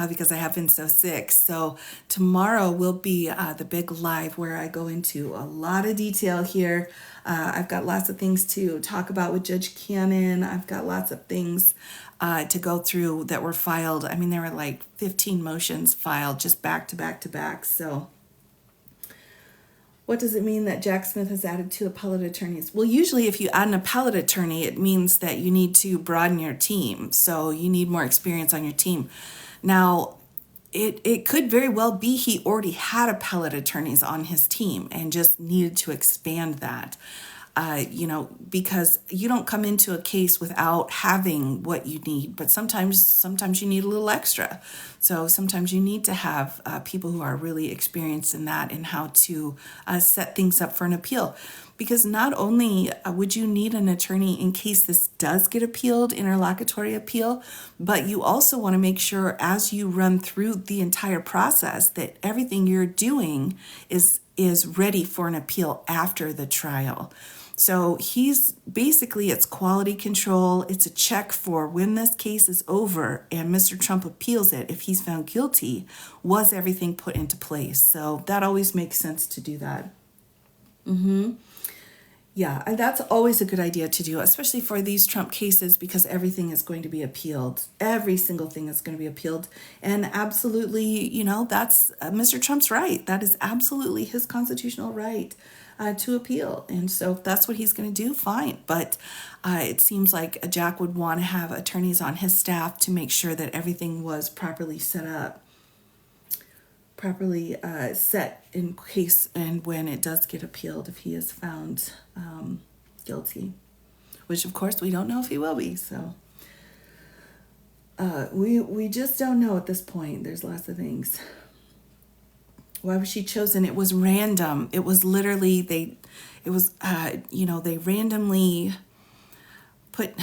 because I have been so sick. So tomorrow will be the big live where I go into a lot of detail here. I've got lots of things to talk about with Judge Cannon. I've got lots of things to go through that were filed. I mean, there were like 15 motions filed just back to back to back. So what does it mean that Jack Smith has added 2 appellate attorneys? Well, usually if you add an appellate attorney, it means that you need to broaden your team. So you need more experience on your team. Now, it could very well be he already had appellate attorneys on his team and just needed to expand that. because you don't come into a case without having what you need, but sometimes you need a little extra. So sometimes you need to have people who are really experienced in that and how to set things up for an appeal. Because not only would you need an attorney in case this does get appealed, interlocutory appeal, but you also want to make sure as you run through the entire process that everything you're doing is ready for an appeal after the trial. So it's quality control. It's a check for when this case is over and Mr. Trump appeals it, if he's found guilty, was everything put into place? So that always makes sense to do that. Yeah, and that's always a good idea to do, especially for these Trump cases, because everything is going to be appealed. Every single thing is going to be appealed. And absolutely, that's Mr. Trump's right. That is absolutely his constitutional right to appeal. And so if that's what he's going to do, fine. But it seems like Jack would want to have attorneys on his staff to make sure that everything was properly set up. Properly set in case and when it does get appealed, if he is found guilty, which of course we don't know if he will be. So we just don't know at this point. There's lots of things. Why was she chosen? It was random. It was literally they randomly put,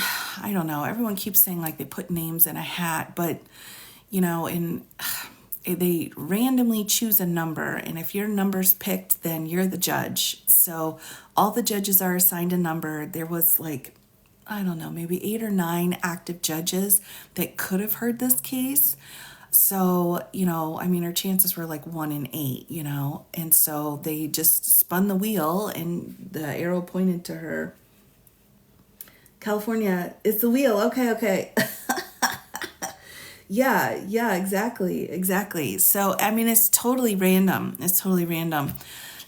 I don't know. Everyone keeps saying like they put names in a hat, but they randomly choose a number, and if your number's picked, then you're the judge. So all the judges are assigned a number. There was maybe 8 or 9 active judges that could have heard this case. So, her chances were like 1 in 8, and so they just spun the wheel and the arrow pointed to her. California, it's the wheel. Okay. Yeah, exactly. So, it's totally random.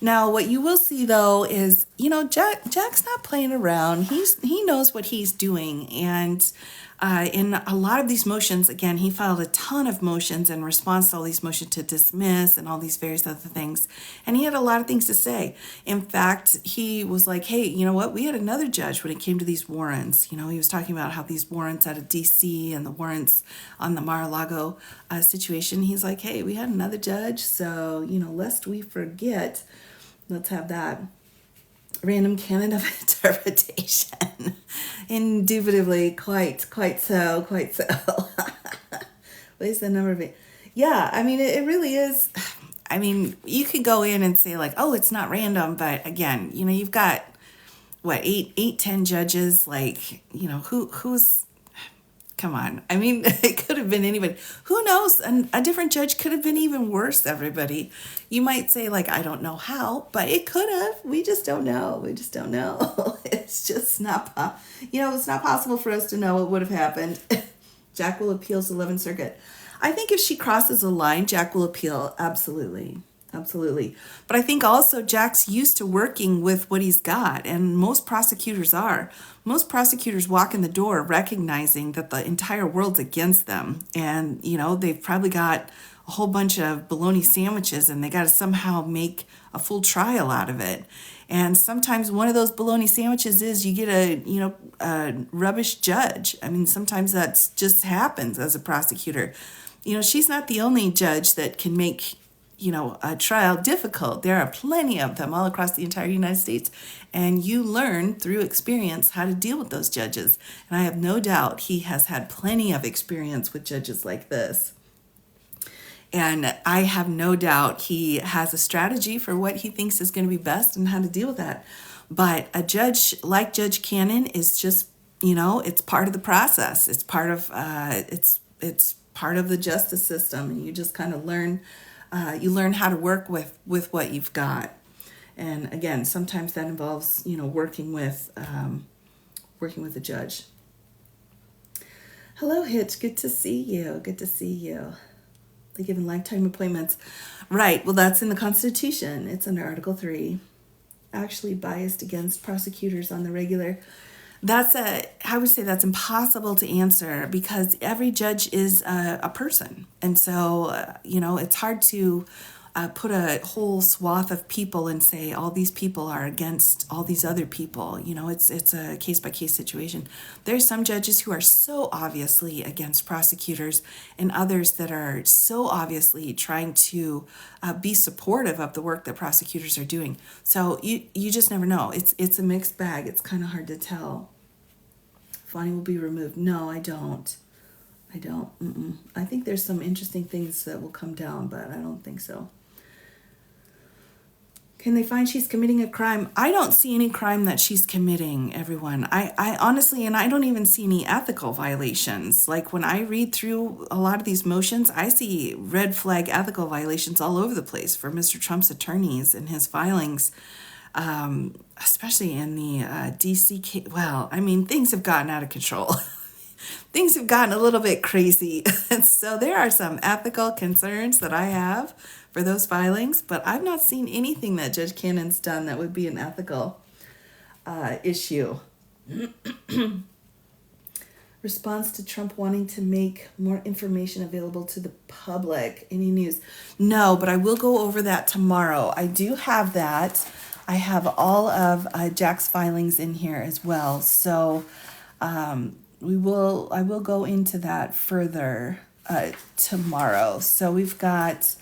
Now, what you will see, though, is, Jack's not playing around. He knows what he's doing. And in a lot of these motions, again, he filed a ton of motions in response to all these motions to dismiss and all these various other things. And he had a lot of things to say. In fact, he was like, hey, you know what? We had another judge when it came to these warrants. He was talking about how these warrants out of D.C. and the warrants on the Mar-a-Lago situation. He's like, hey, we had another judge. So, lest we forget, let's have that random canon of interpretation. Indubitably, quite so. What is the number of it? Yeah, it really is. You could go in and say like, oh, it's not random, but again, you've got what, 10 judges, like, who's, come on. It could have been anybody. Who knows? A different judge could have been even worse, everybody. You might say, like, I don't know how, but it could have. We just don't know. It's just not, it's not possible for us to know what would have happened. Jack will appeal to 11th Circuit. I think if she crosses a line, Jack will appeal. Absolutely. But I think also Jack's used to working with what he's got, and most prosecutors are. Most prosecutors walk in the door recognizing that the entire world's against them, and they've probably got a whole bunch of bologna sandwiches and they got to somehow make a full trial out of it. And sometimes one of those bologna sandwiches is you get a rubbish judge. Sometimes that just happens as a prosecutor. She's not the only judge that can make a trial difficult. There are plenty of them all across the entire United States. And you learn through experience how to deal with those judges. And I have no doubt he has had plenty of experience with judges like this. And I have no doubt he has a strategy for what he thinks is going to be best and how to deal with that. But a judge like Judge Cannon is just, it's part of the process. It's part of it's part of the justice system, and you just kind of learn. You learn how to work with what you've got. And again, sometimes that involves, working with a judge. Hello, Hitch. Good to see you. They're given lifetime appointments. Right. Well, that's in the Constitution. It's under Article 3. Actually biased against prosecutors on the regular. I would say that's impossible to answer because every judge is a person. And so, it's hard to put a whole swath of people and say all these people are against all these other people. It's a case by case situation. There's some judges who are so obviously against prosecutors, and others that are so obviously trying to be supportive of the work that prosecutors are doing. So you just never know. It's a mixed bag. It's kind of hard to tell. Fani will be removed. No, I don't. I think there's some interesting things that will come down, but I don't think so. Can they find she's committing a crime? I don't see any crime that she's committing, everyone. I honestly, and I don't even see any ethical violations. Like when I read through a lot of these motions, I see red flag ethical violations all over the place for Mr. Trump's attorneys and his filings, especially in the DC case. Well, I mean, things have gotten out of control. Things have gotten a little bit crazy. And so there are some ethical concerns that I have for those filings, but I've not seen anything that Judge Cannon's done that would be an ethical issue. Response to Trump wanting to make more information available to the public. Any news? No, but I will go over that tomorrow. I do have that. I have all of Jack's filings in here as well. So I will go into that further tomorrow. So we've got,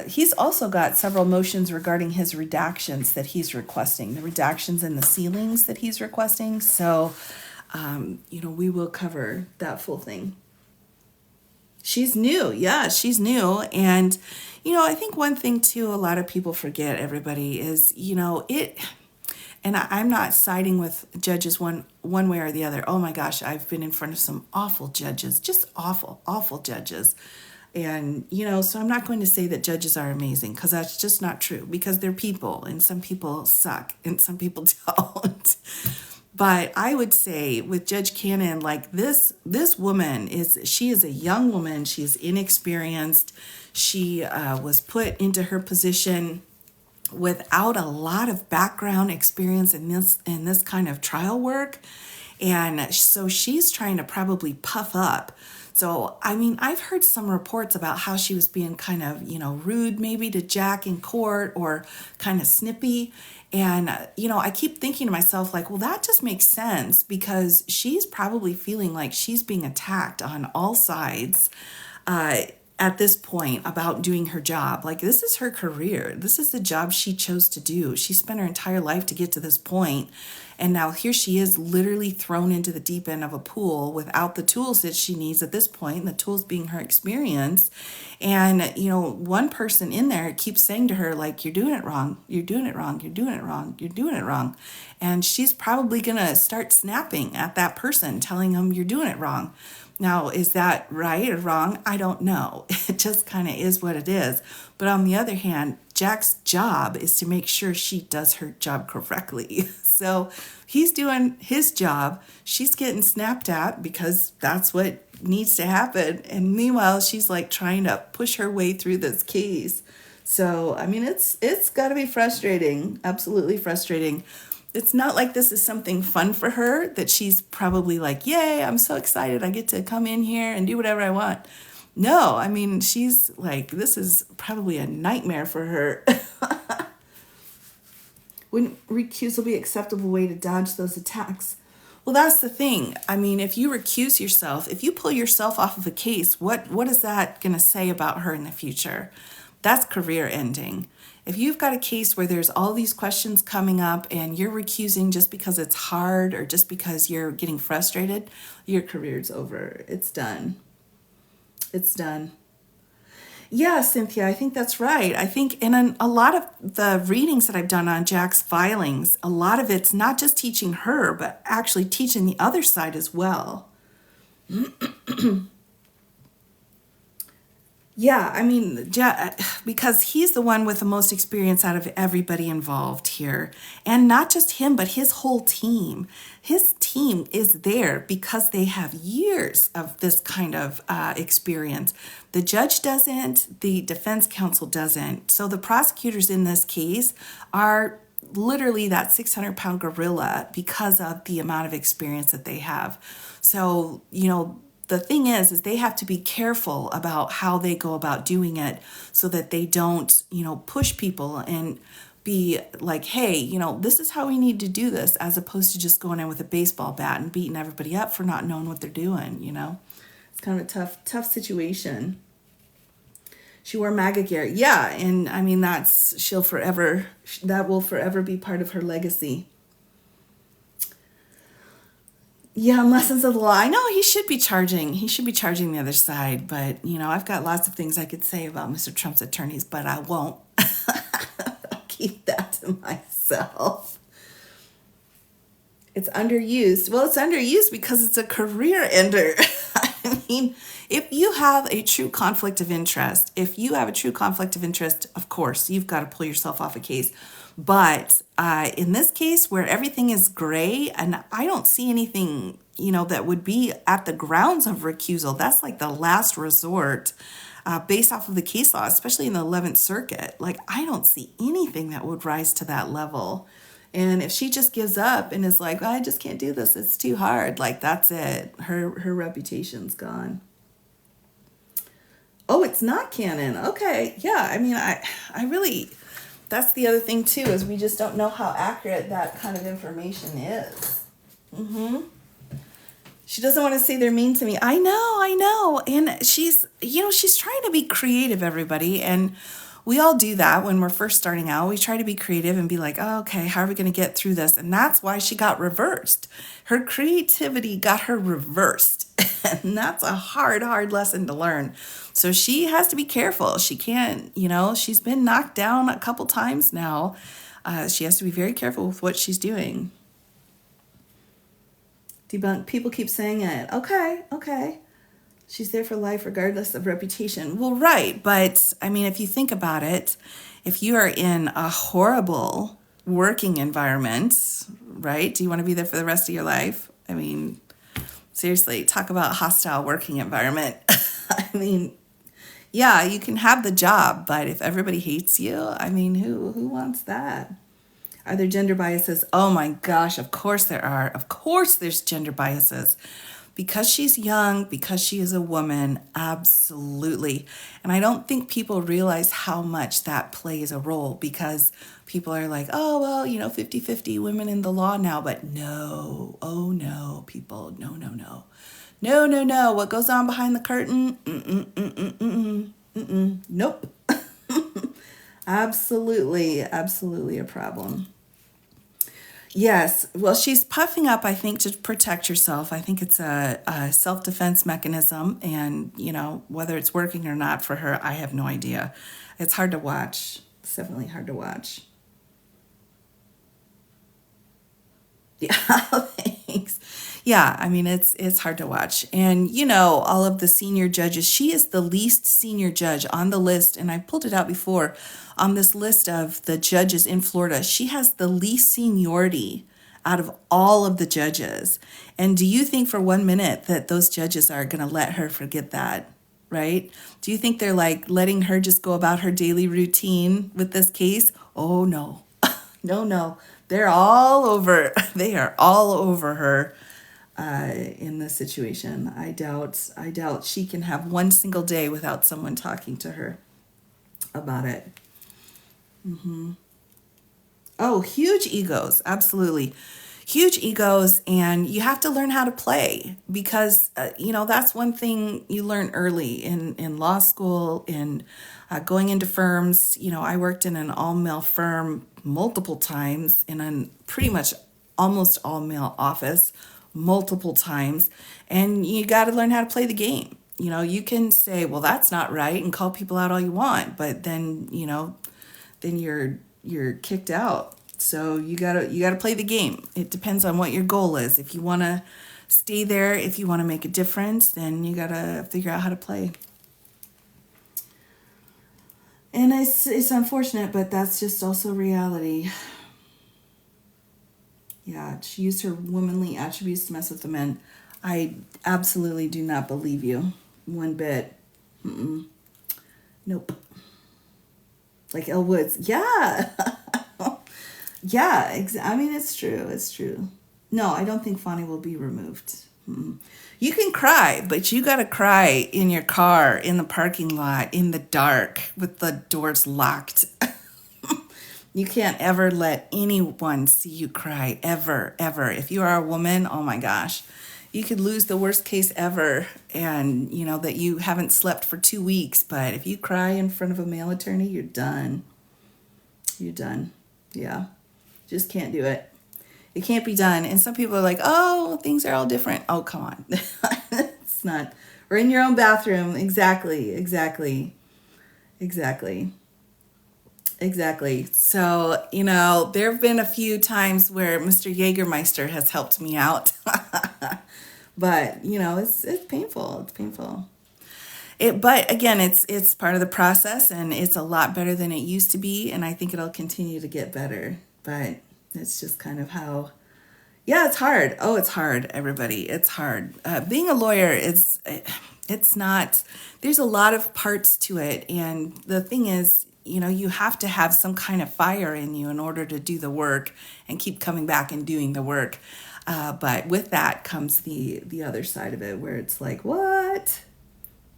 he's also got several motions regarding his redactions that he's requesting, the redactions and the sealings that he's requesting. So, we will cover that full thing. She's new. Yeah, she's new. And, I think one thing too, a lot of people forget, everybody, is, and I'm not siding with judges one way or the other. Oh my gosh, I've been in front of some awful judges, just awful judges. And, so I'm not going to say that judges are amazing, because that's just not true, because they're people, and some people suck and some people don't. But I would say with Judge Cannon, like this woman she is a young woman. She's inexperienced. She was put into her position without a lot of background experience in this kind of trial work. And so she's trying to probably puff up. So, I mean, I've heard some reports about how she was being kind of, rude maybe to Jack in court, or kind of snippy. And, I keep thinking to myself, like, well, that just makes sense, because she's probably feeling like she's being attacked on all sides at this point about doing her job. Like, this is her career. This is the job she chose to do. She spent her entire life to get to this point. And now here she is, literally thrown into the deep end of a pool without the tools that she needs at this point, and the tools being her experience. And, one person in there keeps saying to her, like, you're doing it wrong. You're doing it wrong. You're doing it wrong. You're doing it wrong. And she's probably going to start snapping at that person, telling them you're doing it wrong. Now, is that right or wrong? I don't know. It just kind of is what it is. But on the other hand, Jack's job is to make sure she does her job correctly. So he's doing his job. She's getting snapped at because that's what needs to happen. And meanwhile, she's like trying to push her way through this case. So, I mean, it's got to be frustrating, absolutely frustrating. It's not like this is something fun for her, that she's probably like, yay, I'm so excited. I get to come in here and do whatever I want. No, I mean, she's like, this is probably a nightmare for her. Wouldn't recusal be an acceptable way to dodge those attacks? Well, that's the thing. I mean, if you recuse yourself, if you pull yourself off of a case, what is that going to say about her in the future? That's career ending. If you've got a case where there's all these questions coming up and you're recusing just because it's hard or just because you're getting frustrated, your career's over. It's done. It's done. Yeah, Cynthia, I think that's right. I think in a lot of the readings that I've done on Jack's filings, a lot of it's not just teaching her, but actually teaching the other side as well. Yeah, I mean, because he's the one with the most experience out of everybody involved here. And not just him, but his whole team. His team is there because they have years of this kind of experience. The judge doesn't, the defense counsel doesn't. So the prosecutors in this case are literally that 600-pound gorilla because of the amount of experience that they have. So, the thing is they have to be careful about how they go about doing it so that they don't, push people and be like, hey, this is how we need to do this, as opposed to just going in with a baseball bat and beating everybody up for not knowing what they're doing. It's kind of a tough situation. She wore MAGA gear. Yeah, and I mean, that will forever be part of her legacy. Yeah, and lessons of the law. I know he should be charging the other side, but I've got lots of things I could say about Mr. Trump's attorneys, but I won't. I'll keep that to myself. It's underused. Well, it's underused because it's a career ender. I mean, if you have a true conflict of interest, of course, you've got to pull yourself off a case. But in this case, where everything is gray, and I don't see anything, that would be at the grounds of recusal. That's like the last resort based off of the case law, especially in the 11th Circuit. Like, I don't see anything that would rise to that level. And if she just gives up and is like, I just can't do this, it's too hard, like, that's it. Her reputation's gone. Oh, it's not canon. Okay. Yeah. I mean, I really, that's the other thing too, is we just don't know how accurate that kind of information is. She doesn't want to say they're mean to me. I know. And she's trying to be creative, everybody. And we all do that when we're first starting out. We try to be creative and be like, oh, okay, how are we going to get through this? And that's why she got reversed. Her creativity got her reversed. And that's a hard lesson to learn. So she has to be careful. She can't, she's been knocked down a couple times now. She has to be very careful with what she's doing. Debunk. People keep saying it. Okay. She's there for life regardless of reputation. Well, right. But I mean, if you think about it, if you are in a horrible working environment, right? Do you want to be there for the rest of your life? I mean, seriously, talk about hostile working environment. I mean, yeah, you can have the job, but if everybody hates you, I mean, who wants that? Are there gender biases? Oh my gosh, of course there are. Of course there's gender biases. Because she's young, because she is a woman, absolutely. And I don't think people realize how much that plays a role, because people are like, oh, well, 50-50 women in the law now. But no, oh no, people, no. No. What goes on behind the curtain? Nope. Absolutely a problem. Yes. Well, she's puffing up, I think, to protect herself. I think it's a self-defense mechanism. And, whether it's working or not for her, I have no idea. It's hard to watch. It's definitely hard to watch. Yeah, thanks. Yeah, I mean, it's hard to watch. And, all of the senior judges, she is the least senior judge on the list. And I pulled it out before. On this list of the judges in Florida, she has the least seniority out of all of the judges. And do you think for 1 minute that those judges are going to let her forget that, right? Do you think they're like letting her just go about her daily routine with this case? Oh, no. No. They're all over. They are all over her in this situation. I doubt she can have one single day without someone talking to her about it. Oh, huge egos. Absolutely. Huge egos. And you have to learn how to play, because, that's one thing you learn early in law school, in going into firms. I worked in an all-male firm multiple times, in a pretty much almost all-male office multiple times. And you got to learn how to play the game. You can say, well, that's not right, and call people out all you want, but then, then you're kicked out. So you gotta play the game. It depends on what your goal is. If you want to stay there, if you want to make a difference, then you gotta figure out how to play. And it's unfortunate, but that's just also reality. Yeah, she used her womanly attributes to mess with the men. I absolutely do not believe you one bit. Nope. Like Elle Woods. Yeah. Yeah, I mean, it's true. No, I don't think Fani will be removed. You can cry, but you got to cry in your car, in the parking lot, in the dark, with the doors locked. You can't ever let anyone see you cry, ever, ever. If you are a woman, oh my gosh, you could lose the worst case ever, and you know that you haven't slept for 2 weeks. But if you cry in front of a male attorney, you're done. You're done. Yeah, just can't do it. It can't be done. And some people are like, oh, things are all different. Oh, come on. It's not. We're in your own bathroom. Exactly. Exactly. Exactly. Exactly. So, you know, there have been a few times where Mr. Jägermeister has helped me out. But, you know, it's painful. It's painful. But again, it's part of the process, and it's a lot better than it used to be, and I think it'll continue to get better. But it's just kind of how. Yeah, it's hard. Oh, it's hard, everybody. It's hard. Being a lawyer is, it's not, there's a lot of parts to it. And the thing is, you know, you have to have some kind of fire in you in order to do the work and keep coming back and doing the work. But with that comes the other side of it where it's like, what?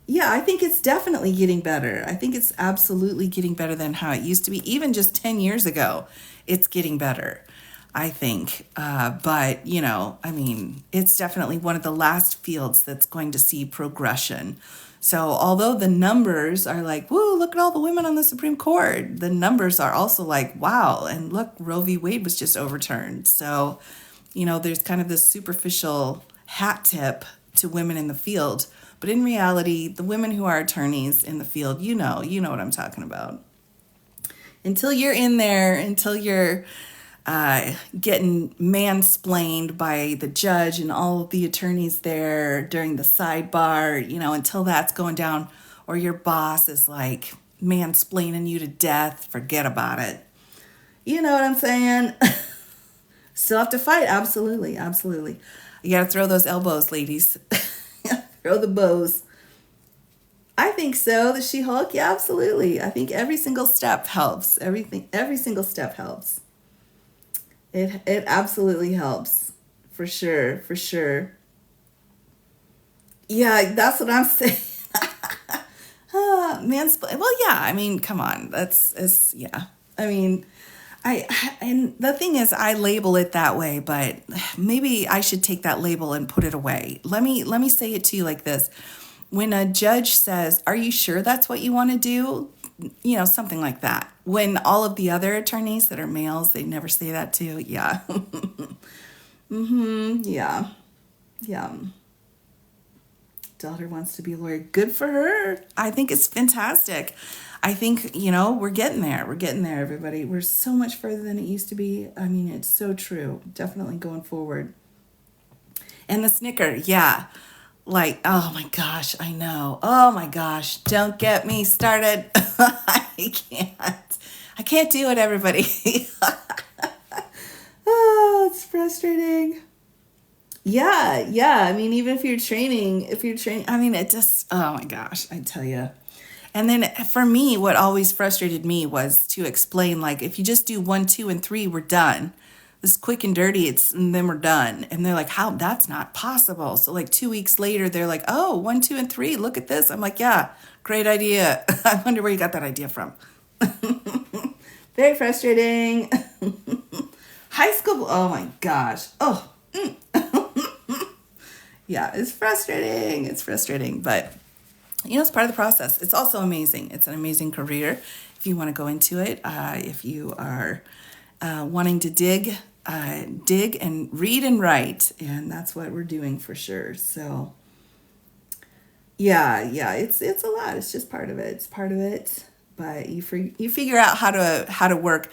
Yeah, I think it's definitely getting better. I think it's absolutely getting better than how it used to be. Even just 10 years ago, it's getting better, I think. But, you know, I mean, it's definitely one of the last fields that's going to see progression. So although the numbers are like, woo, look at all the women on the Supreme Court, the numbers are also like, wow, and look, Roe v. Wade was just overturned. So, you know, there's kind of this superficial hat tip to women in the field. But in reality, the women who are attorneys in the field, you know what I'm talking about. Until you're in there, until you're getting mansplained by the judge and all of the attorneys there during the sidebar, you know, until that's going down, or your boss is like mansplaining you to death, forget about it. You know what I'm saying? Still have to fight. Absolutely. Absolutely. You got to throw those elbows, ladies. Throw the bows. I think so. The She-Hulk, yeah, absolutely. I think every single step helps. Every single step helps. It absolutely helps. For sure, for sure. Yeah, that's what I'm saying. Well, yeah, I mean, come on. Yeah. I mean, and the thing is, I label it that way, but maybe I should take that label and put it away. Let me say it to you like this. When a judge says, "Are you sure that's what you want to do?" You know, something like that. When all of the other attorneys that are males, they never say that to. Yeah. Yeah. Yeah. Daughter wants to be a lawyer. Good for her. I think it's fantastic. I think, you know, we're getting there. We're getting there, everybody. We're so much further than it used to be. I mean, it's so true. Definitely going forward. And the snicker, yeah. Like, oh my gosh, I know. Oh my gosh, don't get me started. I can't. I can't do it, everybody. Oh, it's frustrating. Yeah, yeah. I mean, even if you're training, I mean, it just, oh my gosh, I tell you. And then for me, what always frustrated me was to explain, like, if you just do 1, 2, and 3, we're done. This quick and dirty, and then we're done. And they're like, how? That's not possible. So like 2 weeks later, they're like, oh, 1, 2, and 3, look at this. I'm like, yeah, great idea. I wonder where you got that idea from. Very frustrating. High school, oh my gosh. Oh, yeah, it's frustrating. It's frustrating, but you know, it's part of the process. It's also amazing. It's an amazing career if you want to go into it. If you are wanting to dig and read and write, and that's what we're doing for sure. So, yeah, it's a lot. It's just part of it. It's part of it. But you figure out how to work.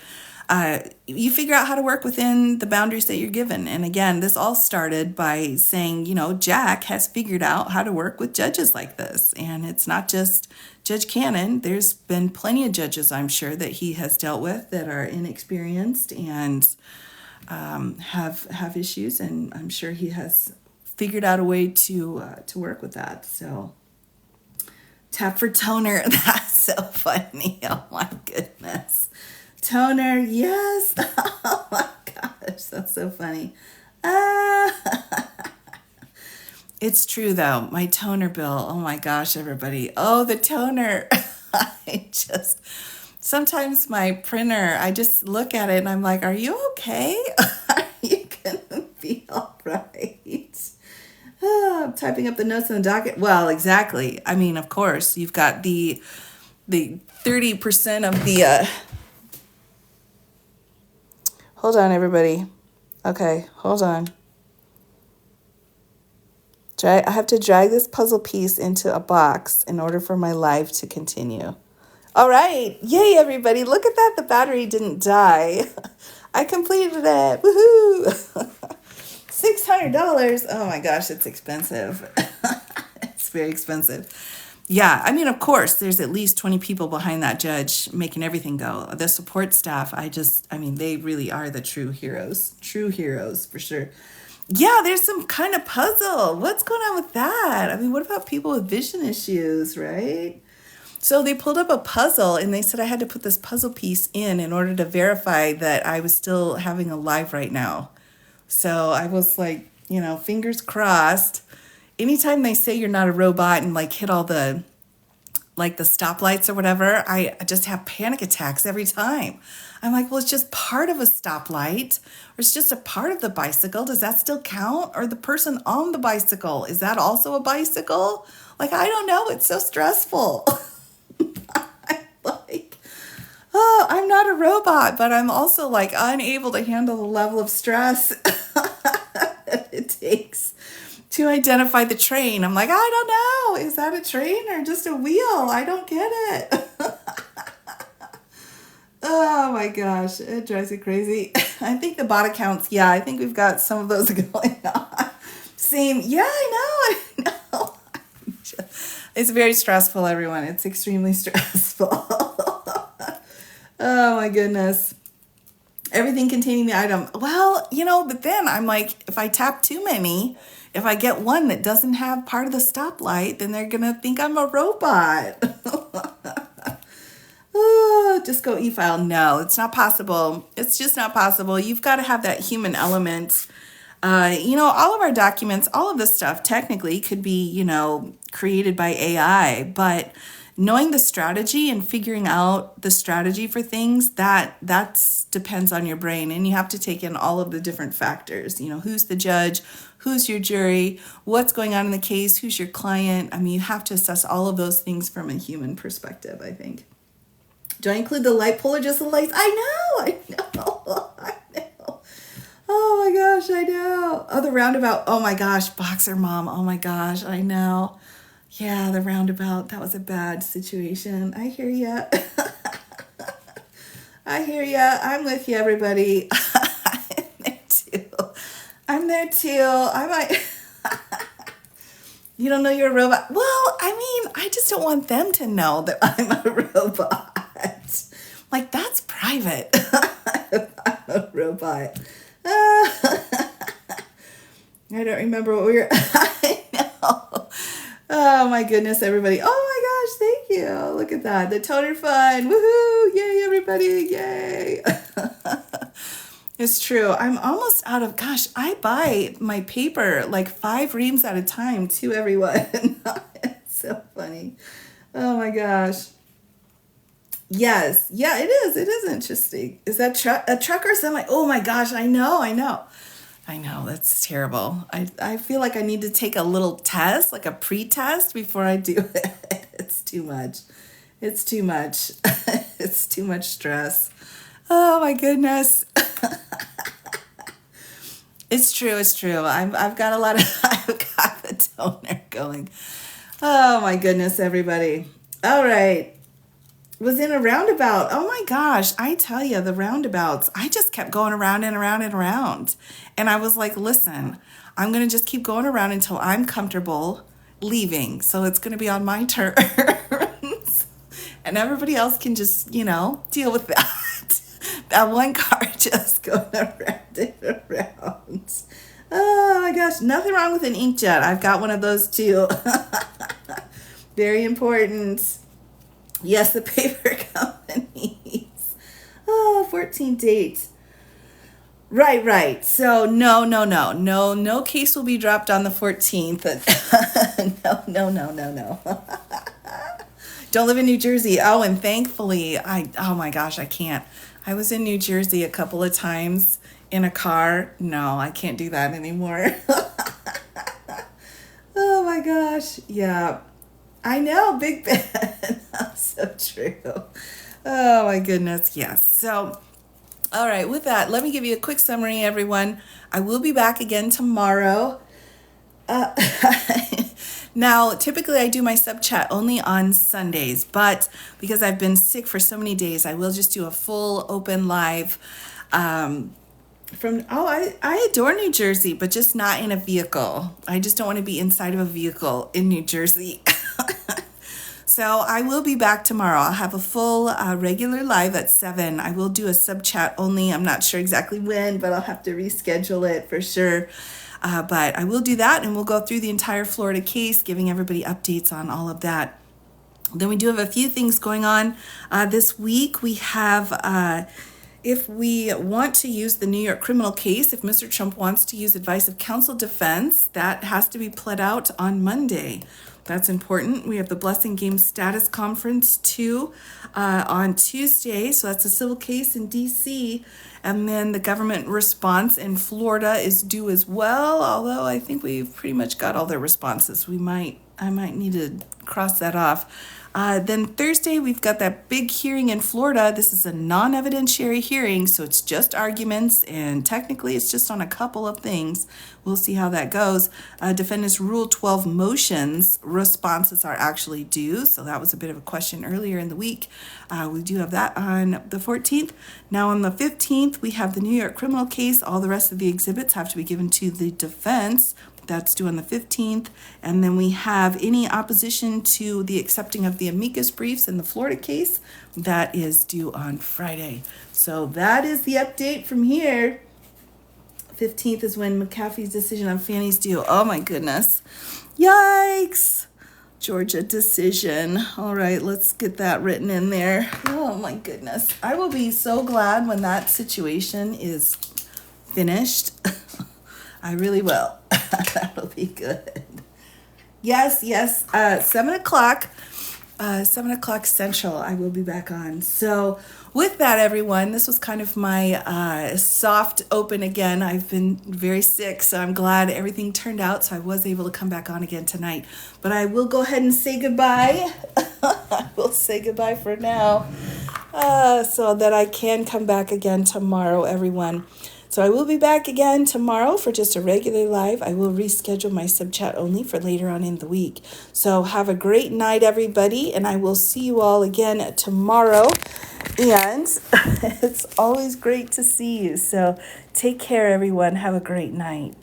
You figure out how to work within the boundaries that you're given. And again, this all started by saying, you know, Jack has figured out how to work with judges like this. And it's not just Judge Cannon. There's been plenty of judges, I'm sure, that he has dealt with that are inexperienced and have issues. And I'm sure he has figured out a way to work with that. So tap for Toner. That's so funny. Oh my goodness. Toner, yes. Oh my gosh, that's so funny. It's true though. My toner bill. Oh my gosh, everybody. Oh, the toner. I just sometimes my printer, I just look at it and I'm like, are you okay? Are you gonna be all right? I'm typing up the notes in the docket. Well, exactly. I mean, of course, you've got the 30% of the hold on, everybody. Okay, hold on. I have to drag this puzzle piece into a box in order for my live to continue. All right. Yay, everybody. Look at that. The battery didn't die. I completed it. Woohoo. $600. Oh my gosh, it's expensive. It's very expensive. Yeah, I mean, of course, there's at least 20 people behind that judge making everything go. The support staff, I mean, they really are the true heroes for sure. Yeah, there's some kind of puzzle. What's going on with that? I mean, what about people with vision issues, right? So they pulled up a puzzle and they said I had to put this puzzle piece in order to verify that I was still having a live right now. So I was like, fingers crossed. Anytime they say you're not a robot and like hit all the like the stoplights or whatever, I just have panic attacks every time. I'm like, well, it's just part of a stoplight, or it's just a part of the bicycle. Does that still count? Or the person on the bicycle, is that also a bicycle? Like, I don't know. It's so stressful. I'm like, oh, I'm not a robot, but I'm also like unable to handle the level of stress that it takes to identify the train. I'm like, I don't know. Is that a train or just a wheel? I don't get it. Oh my gosh, it drives me crazy. I think the bot accounts, yeah, I think we've got some of those going on. Same, yeah, I know. It's very stressful, everyone. It's extremely stressful. Oh my goodness. Everything containing the item. Well, but then I'm like, if I tap too many, if I get one that doesn't have part of the stoplight, then they're going to think I'm a robot. Oh, just go e-file. No, it's not possible. It's just not possible. You've got to have that human element. All of our documents, all of this stuff technically could be, created by AI, but knowing the strategy and figuring out the strategy for things, that's depends on your brain. And you have to take in all of the different factors. Who's the judge? Who's your jury? What's going on in the case? Who's your client? I mean, you have to assess all of those things from a human perspective, I think. Do I include the light pole or just the lights? I know. Oh my gosh, I know. Oh, the roundabout. Oh my gosh, Boxer Mom. Oh my gosh, I know. Yeah, the roundabout. That was a bad situation. I hear ya. I hear ya. I'm with you, everybody. I'm there too. I might. You don't know you're a robot? Well, I mean, I just don't want them to know that I'm a robot. Like, that's private. I'm a robot. I don't remember what we were. I know. Oh my goodness, everybody. Oh my gosh, thank you. Look at that. The toner fun. Woohoo. Yay, everybody. Yay. It's true. I'm almost out of, gosh, I buy my paper like 5 reams at a time to everyone. It's so funny. Oh my gosh. Yes. Yeah, it is. It is interesting. Is that a truck or something? Oh my gosh, I know. That's terrible. I feel like I need to take a little test, like a pre-test before I do it. It's too much. It's too much. It's too much stress. Oh my goodness. It's true. I've got I've got the toner going. Oh my goodness, everybody. All right. Was in a roundabout. Oh my gosh. I tell you, the roundabouts, I just kept going around and around and around. And I was like, listen, I'm going to just keep going around until I'm comfortable leaving. So it's going to be on my terms. And everybody else can just, deal with that. That one car just going around and around. Oh my gosh. Nothing wrong with an inkjet. I've got one of those too. Very important. Yes, the paper companies. Oh, 14 dates. Right, right. So no case will be dropped on the 14th. No. Don't live in New Jersey. Oh, and thankfully, oh my gosh, I can't. I was in New Jersey a couple of times in a car. No, I can't do that anymore. Oh my gosh. Yeah. I know, Big Ben. So true. Oh my goodness. Yes. So, all right, with that, let me give you a quick summary, everyone. I will be back again tomorrow. Uh, Now, typically I do my sub chat only on Sundays, but because I've been sick for so many days, I will just do a full open live I adore New Jersey, but just not in a vehicle. I just don't want to be inside of a vehicle in New Jersey. So I will be back tomorrow. I'll have a full regular live at 7. I will do a sub chat only. I'm not sure exactly when, but I'll have to reschedule it for sure. But I will do that, and we'll go through the entire Florida case, giving everybody updates on all of that. Then we do have a few things going on this week. We have, if we want to use the New York criminal case, if Mr. Trump wants to use advice of counsel defense, that has to be pled out on Monday. That's important. We have the Blessing Game Status Conference too on Tuesday. So that's a civil case in DC. And then the government response in Florida is due as well. Although I think we've pretty much got all their responses. I might need to cross that off. Then Thursday, we've got that big hearing in Florida. This is a non-evidentiary hearing, so it's just arguments, and technically it's just on a couple of things. We'll see how that goes. Defendants' Rule 12 motions responses are actually due, so that was a bit of a question earlier in the week. We do have that on the 14th. Now on the 15th, we have the New York criminal case. All the rest of the exhibits have to be given to the defense. That's due on the 15th. And then we have any opposition to the accepting of the amicus briefs in the Florida case. That is due on Friday. So that is the update from here. 15th is when McAfee's decision on Fannie's due. Oh my goodness. Yikes. Georgia decision. All right, let's get that written in there. Oh my goodness. I will be so glad when that situation is finished. I really will. That'll be good. Yes. 7 o'clock. 7 o'clock Central, I will be back on. So with that, everyone, this was kind of my soft open again. I've been very sick, so I'm glad everything turned out, so I was able to come back on again tonight. But I will go ahead and say goodbye. I will say goodbye for now, so that I can come back again tomorrow, everyone. So I will be back again tomorrow for just a regular live. I will reschedule my sub chat only for later on in the week. So have a great night, everybody, and I will see you all again tomorrow. And it's always great to see you. So take care, everyone. Have a great night.